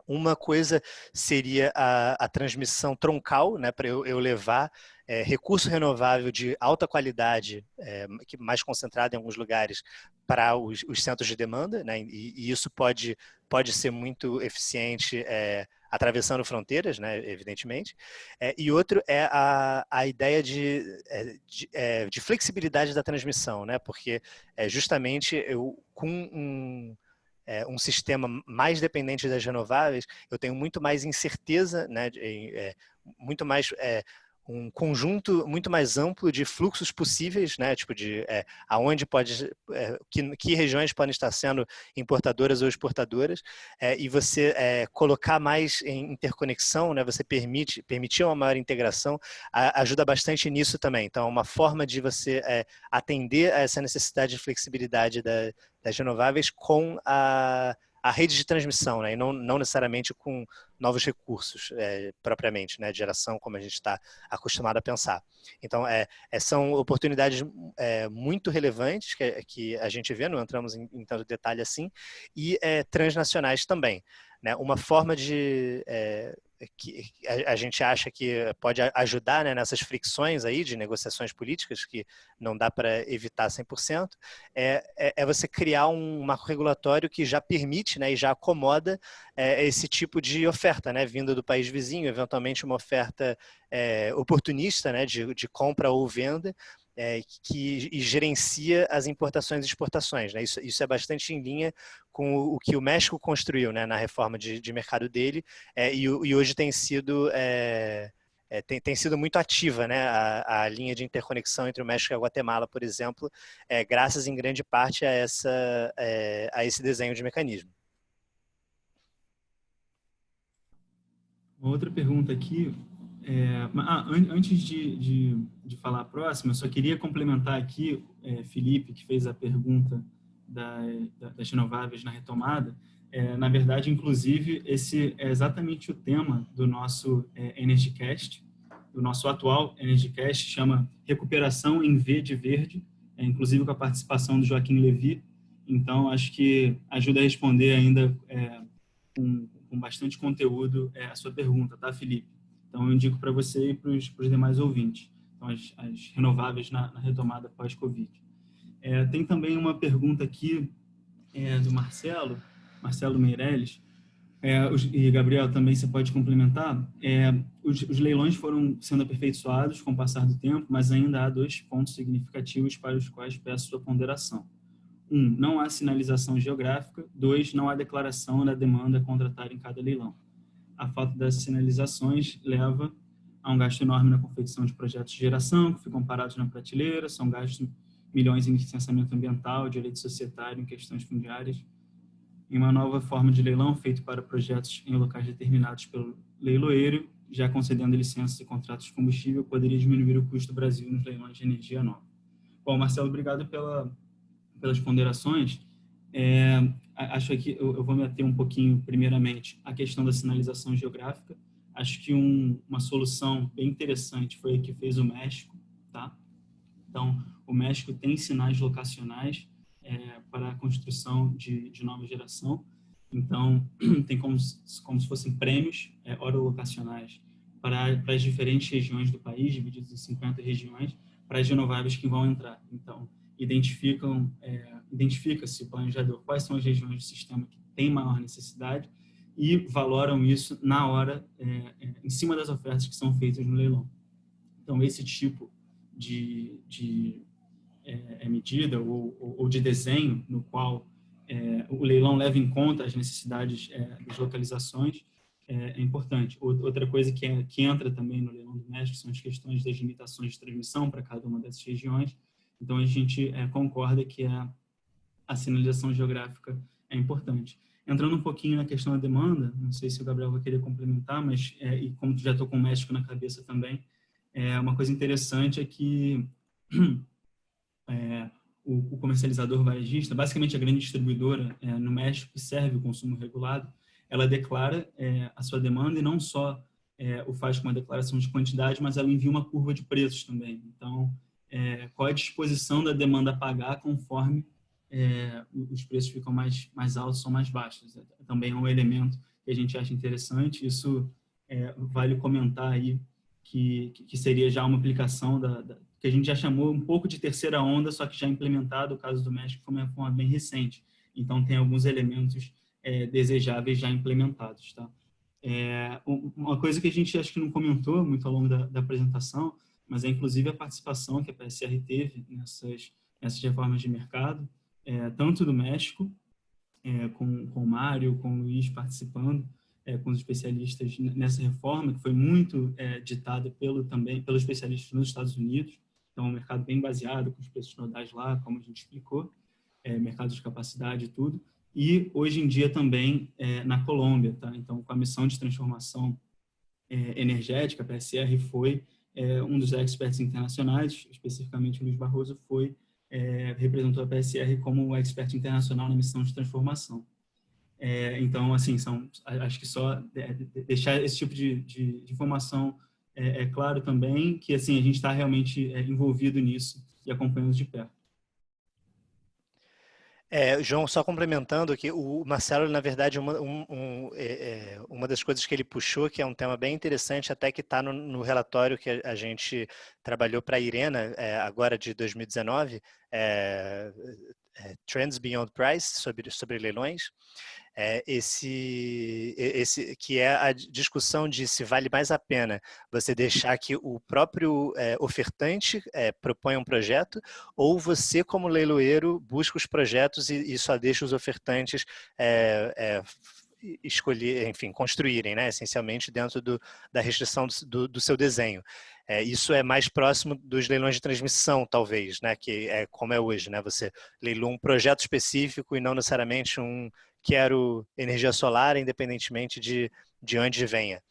Uma coisa seria a transmissão troncal, né, para eu levar recurso renovável de alta qualidade, mais concentrado em alguns lugares, para os centros de demanda, né, e isso pode ser muito eficiente atravessando fronteiras, né, evidentemente. E outro é a ideia de flexibilidade da transmissão, né, porque justamente com um sistema mais dependente das renováveis, eu tenho muito mais incerteza, né, muito mais um conjunto muito mais amplo de fluxos possíveis, né, tipo de aonde que regiões podem estar sendo importadoras ou exportadoras, e você colocar mais em interconexão, né, você permitir uma maior integração, ajuda bastante nisso também. Então, é uma forma de você atender a essa necessidade de flexibilidade das renováveis com a rede de transmissão, né? E não necessariamente com novos recursos propriamente, né? De geração, como a gente está acostumado a pensar. Então, são oportunidades muito relevantes que a gente vê, não entramos em tanto detalhe assim, e transnacionais também, né? Uma forma que a gente acha que pode ajudar, né, nessas fricções aí de negociações políticas que não dá para evitar 100%, é você criar um marco regulatório que já permite, né, e já acomoda esse tipo de oferta, né, vinda do país vizinho, eventualmente uma oferta oportunista, né, de compra ou venda, que gerencia as importações e exportações, né? Isso é bastante em linha com o que o México construiu, né, na reforma de mercado dele, e hoje tem sido tem sido muito ativa, né, a linha de interconexão entre o México e a Guatemala, por exemplo, graças em grande parte a esse desenho de mecanismo. Uma outra pergunta aqui, antes de falar a próxima, eu só queria complementar aqui, Felipe, que fez a pergunta das renováveis na retomada. Na verdade, inclusive, esse é exatamente o tema do nosso EnergyCast, do nosso atual EnergyCast, chama Recuperação em V de Verde, inclusive com a participação do Joaquim Levy. Então, acho que ajuda a responder ainda com bastante conteúdo a sua pergunta, tá, Felipe? Então, eu indico para você e para os demais ouvintes. Então, as renováveis na retomada pós-Covid. Tem também uma pergunta aqui do Marcelo Meirelles, e Gabriel, também você pode complementar. Os leilões foram sendo aperfeiçoados com o passar do tempo, mas ainda há dois pontos significativos para os quais peço sua ponderação. 1. Não há sinalização geográfica. 2. Não há declaração da demanda a contratar em cada leilão. a falta das sinalizações leva a um gasto enorme na confecção de projetos de geração, que ficam parados na prateleira, são gastos milhões em licenciamento ambiental, direito societário, em questões fundiárias. Em uma nova forma de leilão feito para projetos em locais determinados pelo leiloeiro, já concedendo licenças e contratos de combustível, poderia diminuir o custo do Brasil nos leilões de energia nova. Bom, Marcelo, obrigado pelas ponderações. Acho que eu vou me ater um pouquinho, primeiramente, à questão da sinalização geográfica. Acho que uma solução bem interessante foi a que fez o México, tá? Então, o México tem sinais locacionais para a construção de nova geração. Então, tem como se fossem prêmios orolocacionais para as diferentes regiões do país, divididos em 50 regiões, para as renováveis que vão entrar. Então, identifica-se o planejador quais são as regiões do sistema que têm maior necessidade e valoram isso na hora, em cima das ofertas que são feitas no leilão. Então, esse tipo de medida ou de desenho no qual o leilão leva em conta as necessidades das localizações é importante. Outra coisa que entra também no leilão do México são as questões das limitações de transmissão para cada uma dessas regiões. Então, a gente concorda que a sinalização geográfica é importante. Entrando um pouquinho na questão da demanda, não sei se o Gabriel vai querer complementar, mas, e como tu já estou com o México na cabeça também, uma coisa interessante é que o comercializador varejista, basicamente a grande distribuidora no México que serve o consumo regulado, ela declara a sua demanda e não só o faz com uma declaração de quantidade, mas ela envia uma curva de preços também. Então, qual é a disposição da demanda a pagar conforme os preços ficam mais altos ou mais baixos. Também é um elemento que a gente acha interessante. Isso vale comentar aí que seria já uma aplicação que a gente já chamou um pouco de terceira onda, só que já implementado. O caso do México foi uma forma bem recente. Então, tem alguns elementos desejáveis já implementados. Tá? Uma coisa que a gente acho que não comentou muito ao longo da apresentação, mas é inclusive a participação que a PSR teve nessas reformas de mercado, tanto do México, com o Mário, com o Luiz participando, com os especialistas nessa reforma, que foi muito ditada pelos especialistas nos Estados Unidos. Então, é um mercado bem baseado, com os preços nodais lá, como a gente explicou, mercado de capacidade e tudo. E, hoje em dia, também na Colômbia. Tá? Então, com a missão de transformação energética, a PSR foi um dos experts internacionais, especificamente o Luiz Barroso, representou a PSR como expert internacional na missão de transformação. Então, assim, acho que só deixar esse tipo de informação claro também, que assim, a gente está realmente envolvido nisso e acompanhando de perto. João, só complementando aqui, o Marcelo, na verdade, uma das coisas que ele puxou, que é um tema bem interessante, até que está no relatório que a gente trabalhou para a IRENA, agora de 2019, Trends Beyond Price, sobre leilões, esse que é a discussão de se vale mais a pena você deixar que o próprio ofertante proponha um projeto, ou você, como leiloeiro, busca os projetos e só deixa os ofertantes escolher, enfim, construírem, né, essencialmente dentro da restrição do seu desenho. Isso é mais próximo dos leilões de transmissão, talvez, né, que é como é hoje, né, você leiloa um projeto específico e não necessariamente quero energia solar, independentemente de onde venha.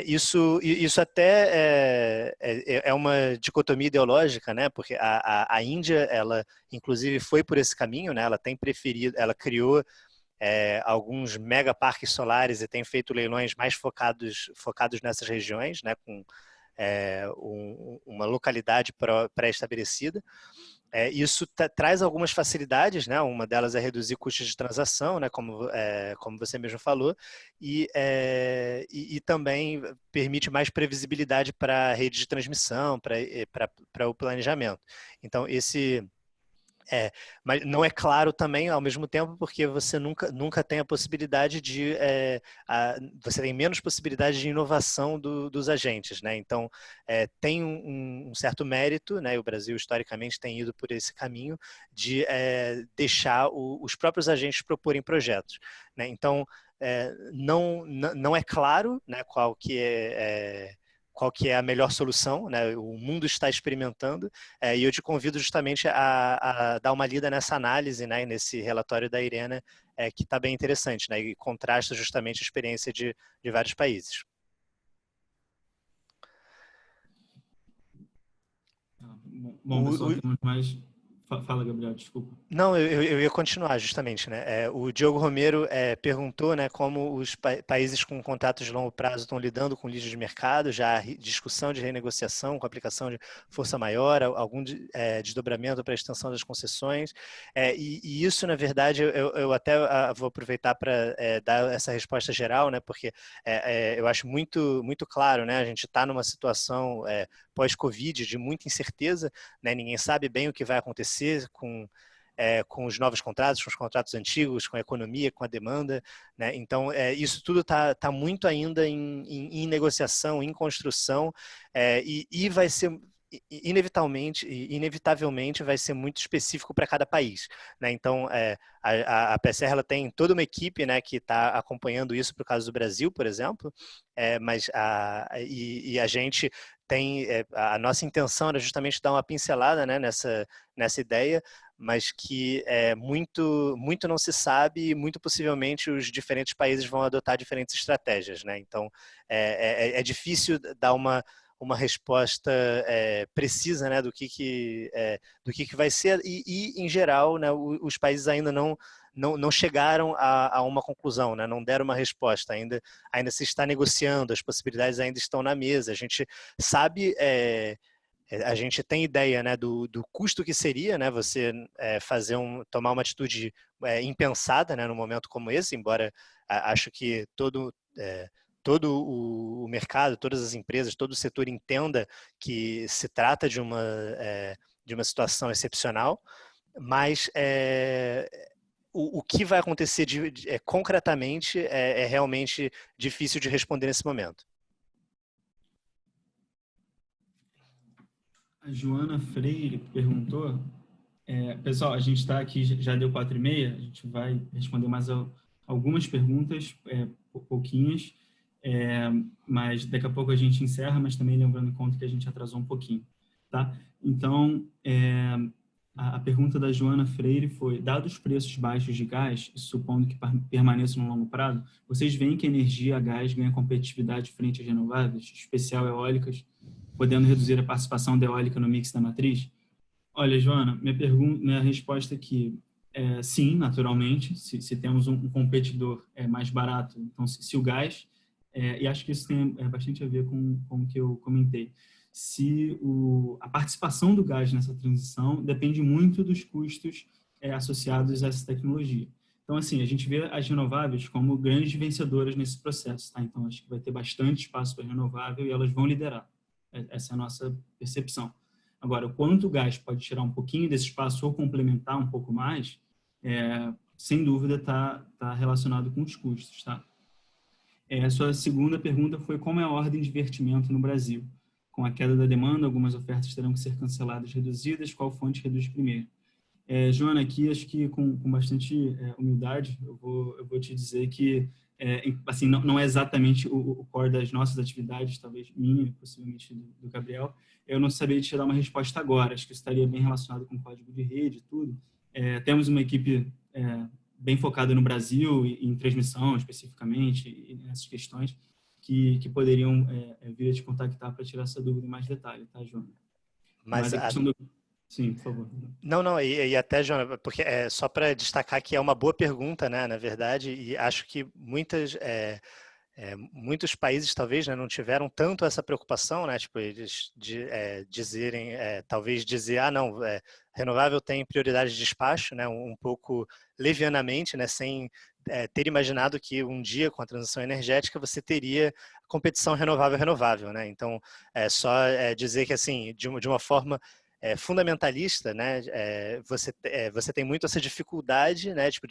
Isso até é uma dicotomia ideológica, né? Porque a Índia, ela inclusive foi por esse caminho, né? Ela tem preferido, ela criou alguns megaparques solares e tem feito leilões mais focados nessas regiões, né? Com uma localidade pré-estabelecida. Isso traz algumas facilidades, né? Uma delas é reduzir custos de transação, né? Como você mesmo falou, e também permite mais previsibilidade para a rede de transmissão, para o planejamento. Então, mas não é claro também, ao mesmo tempo, porque você nunca tem a possibilidade você tem menos possibilidade de inovação dos agentes, né? Então, tem um certo mérito, né? O Brasil, historicamente, tem ido por esse caminho de deixar os próprios agentes proporem projetos, né? Então, não é claro, né, qual que é a melhor solução, né? O mundo está experimentando, e eu te convido justamente a dar uma lida nessa análise, né, nesse relatório da Irena, que está bem interessante, né, e contrasta justamente a experiência de vários países. Bom, pessoal, temos mais... Fala, Gabriel, desculpa. Não, eu ia continuar justamente, né? O Diogo Romero perguntou, né, como os países com contratos de longo prazo estão lidando com lixo de mercado, já há discussão de renegociação com aplicação de força maior, algum desdobramento para a extensão das concessões, e isso, na verdade, eu até vou aproveitar para dar essa resposta geral, né, porque eu acho muito claro, né, a gente está numa situação pós-Covid de muita incerteza, né, ninguém sabe bem o que vai acontecer com os novos contratos, com os contratos antigos, com a economia, com a demanda, né? Então, isso tudo está muito ainda em negociação, em construção, e vai ser inevitavelmente vai ser muito específico para cada país, né? Então, a PSR ela tem toda uma equipe, né, que está acompanhando isso para o caso do Brasil, por exemplo, mas a gente tem a nossa intenção era justamente dar uma pincelada, né, nessa ideia, mas que muito não se sabe e muito possivelmente os diferentes países vão adotar diferentes estratégias, né? Então é difícil dar uma resposta precisa, né, do que vai ser e em geral, né, os países ainda não chegaram a uma conclusão, né? Não deram uma resposta, ainda se está negociando, as possibilidades ainda estão na mesa, a gente sabe, a gente tem ideia, né, do custo que seria, né, você tomar uma atitude impensada, né, num momento como esse, embora acho que todo o mercado, todas as empresas, todo o setor entenda que se trata de uma situação excepcional, mas o que vai acontecer concretamente é realmente difícil de responder nesse momento. A Joana Freire perguntou, pessoal, a gente está aqui, já deu 4h30, a gente vai responder mais algumas perguntas, pouquinhas, mas daqui a pouco a gente encerra, mas também lembrando em conta que a gente atrasou um pouquinho, tá? Então, a pergunta da Joana Freire foi, dados os preços baixos de gás, supondo que permaneçam no longo prazo, vocês veem que a energia a gás ganha competitividade frente às renováveis, especial eólicas, podendo reduzir a participação da eólica no mix da matriz? Olha, Joana, minha resposta aqui é sim, naturalmente, se temos um competidor mais barato, então se o gás, e acho que isso tem bastante a ver com o que eu comentei, a participação do gás nessa transição depende muito dos custos associados a essa tecnologia. Então, assim, a gente vê as renováveis como grandes vencedoras nesse processo, tá? Então, acho que vai ter bastante espaço para renovável e elas vão liderar. Essa é a nossa percepção. Agora, o quanto o gás pode tirar um pouquinho desse espaço ou complementar um pouco mais, sem dúvida está relacionado com os custos, tá? A sua segunda pergunta foi como é a ordem de investimento no Brasil. Com a queda da demanda, algumas ofertas terão que ser canceladas, reduzidas, qual fonte reduz primeiro? Joana, aqui acho que com bastante humildade, eu vou te dizer que assim, não é exatamente o core das nossas atividades, talvez minha, possivelmente do Gabriel. Eu não saberia te dar uma resposta agora, acho que isso estaria bem relacionado com código de rede e tudo. Temos uma equipe bem focada no Brasil, em transmissão especificamente, e nessas questões, que poderiam vir a te contactar para tirar essa dúvida em mais detalhe, tá, Joana? Mas a questão do... Sim, por favor. Não, e até, Joana, porque só para destacar que é uma boa pergunta, né, na verdade, e acho que muitos países talvez, né, não tiveram tanto essa preocupação, né, tipo, eles dizerem, talvez dizer, não, renovável tem prioridade de despacho, né, um pouco levianamente, né, sem ter imaginado que um dia com a transição energética você teria competição renovável, né, então só dizer que assim, de uma forma fundamentalista, né, você tem muito essa dificuldade, né, tipo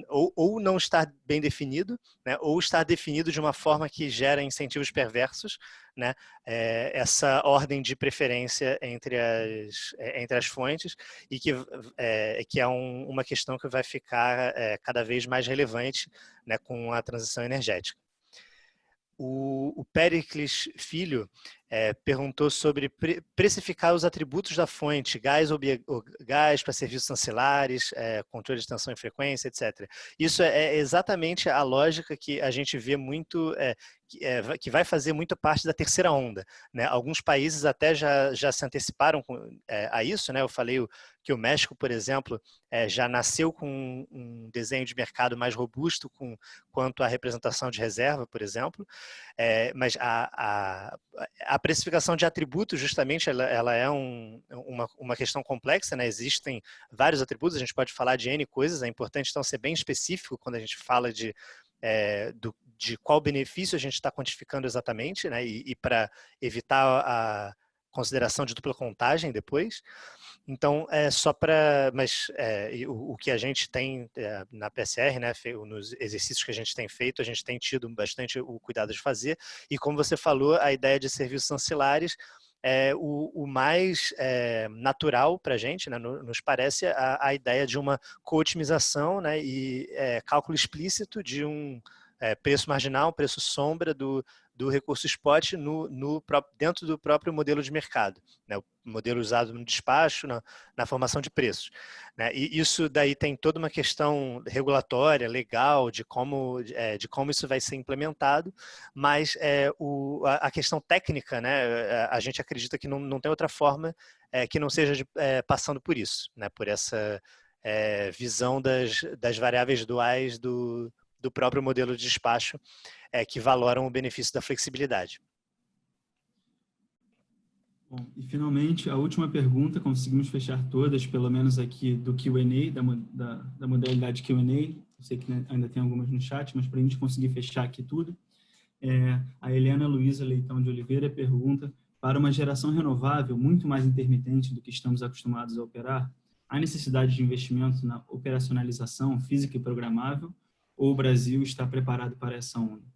ou não estar bem definido, né, ou estar definido de uma forma que gera incentivos perversos, né, essa ordem de preferência entre as fontes, e que é uma questão que vai ficar cada vez mais relevante, né, com a transição energética. O Péricles Filho perguntou sobre precificar os atributos da fonte, gás ou gás para serviços ancilares, controle de tensão e frequência, etc. Isso é exatamente a lógica que a gente vê muito, que vai fazer muito parte da terceira onda, né? Alguns países até já se anteciparam a isso, né? Eu falei que o México, por exemplo, já nasceu com um desenho de mercado mais robusto quanto à representação de reserva, por exemplo, mas a precificação de atributos, justamente, ela é uma questão complexa, né? Existem vários atributos, a gente pode falar de N coisas, é importante então ser bem específico quando a gente fala de qual benefício a gente está quantificando exatamente, né? E para evitar a consideração de dupla contagem depois. Então, o que a gente tem na PSR, né, nos exercícios que a gente tem feito, a gente tem tido bastante o cuidado de fazer, e como você falou, a ideia de serviços ancilares é o mais natural para a gente, né, nos parece a ideia de uma co-otimização, né, e cálculo explícito de um preço marginal, preço sombra do recurso spot dentro do próprio modelo de mercado, né? O modelo usado no despacho, na formação de preços, né? E isso daí tem toda uma questão regulatória, legal, de como isso vai ser implementado, mas a questão técnica, né? A gente acredita que não tem outra forma que não seja passando por isso, né? Por essa visão das variáveis duais do próprio modelo de despacho, que valoram o benefício da flexibilidade. Bom, e finalmente, a última pergunta, conseguimos fechar todas, pelo menos aqui do Q&A, da modalidade Q&A. Eu sei que ainda tem algumas no chat, mas para a gente conseguir fechar aqui tudo, a Helena Luísa Leitão de Oliveira pergunta: para uma geração renovável muito mais intermitente do que estamos acostumados a operar, há necessidade de investimento na operacionalização física e programável, ou o Brasil está preparado para essa onda?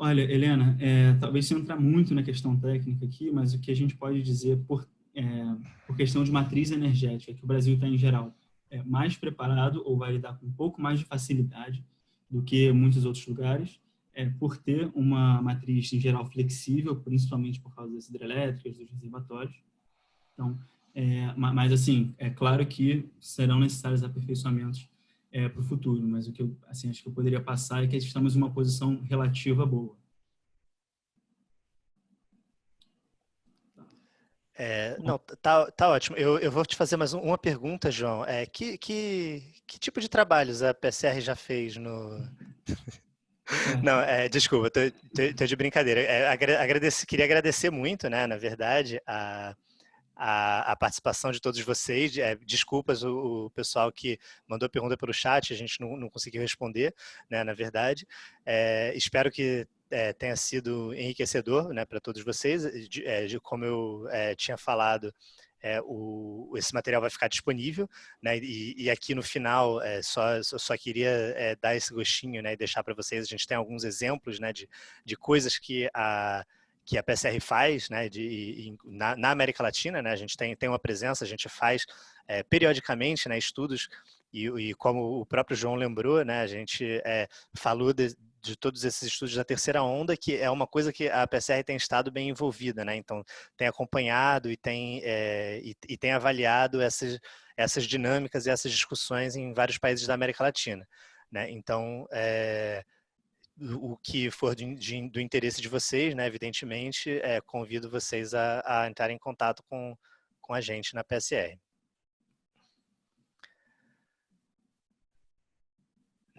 Olha, Helena, talvez sem entrar muito na questão técnica aqui, mas o que a gente pode dizer por questão de matriz energética, que o Brasil está, em geral, mais preparado ou vai lidar com um pouco mais de facilidade do que muitos outros lugares, por ter uma matriz, em geral, flexível, principalmente por causa das hidrelétricas, dos reservatórios. Então, mas, assim, é claro que serão necessários aperfeiçoamentos para o futuro, mas o que eu acho que eu poderia passar é que estamos em uma posição relativa boa. Não, tá ótimo. Eu vou te fazer mais uma pergunta, João. Que tipo de trabalhos a PSR já fez no... Não, desculpa, tô de brincadeira. Queria agradecer muito, né, na verdade, a participação de todos vocês. Desculpas o pessoal que mandou pergunta pelo chat, a gente não conseguiu responder, né, na verdade. Espero que tenha sido enriquecedor, né, para todos vocês. Como eu tinha falado, esse material vai ficar disponível, né, e aqui no final só queria dar esse gostinho, né, e deixar para vocês. A gente tem alguns exemplos, né, de coisas que a PSR faz, né, na América Latina, né, a gente tem uma presença, a gente faz periodicamente, né, estudos, e como o próprio João lembrou, né, a gente falou de todos esses estudos da terceira onda, que é uma coisa que a PSR tem estado bem envolvida, né, então tem acompanhado e tem avaliado essas dinâmicas e essas discussões em vários países da América Latina, né, então o que for do interesse de vocês, né, evidentemente, convido vocês a entrar em contato com a gente na PSR.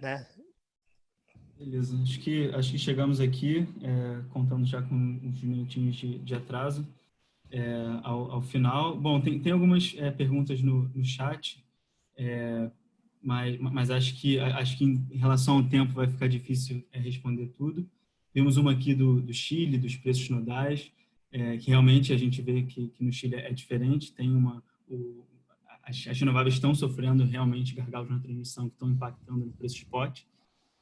Né? Beleza, acho que chegamos aqui, contando já com uns minutinhos de atraso, ao final. Bom, tem algumas perguntas no chat, mas acho que em relação ao tempo vai ficar difícil responder tudo. Temos uma aqui do Chile, dos preços nodais. que realmente a gente vê que no Chile é diferente, tem as renováveis estão sofrendo realmente gargalos na transmissão que estão impactando no preço spot,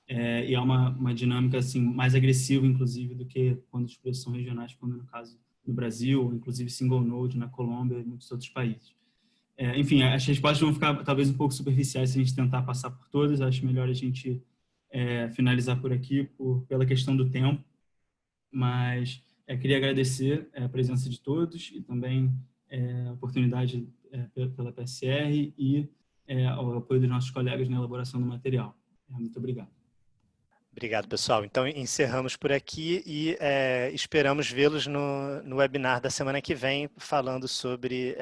e é uma dinâmica assim, mais agressiva, inclusive, do que quando os preços são regionais, como no caso do Brasil, ou inclusive single node na Colômbia e muitos outros países. Enfim, as respostas vão ficar talvez um pouco superficiais se a gente tentar passar por todas. Acho melhor a gente finalizar por aqui pela questão do tempo, mas queria agradecer a presença de todos e também a oportunidade pela PSR e o apoio dos nossos colegas na elaboração do material. Muito obrigado. Obrigado, pessoal. Então, encerramos por aqui e esperamos vê-los no webinar da semana que vem, falando sobre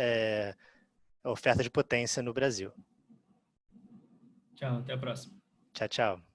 a oferta de potência no Brasil. Tchau, até a próxima. Tchau, tchau.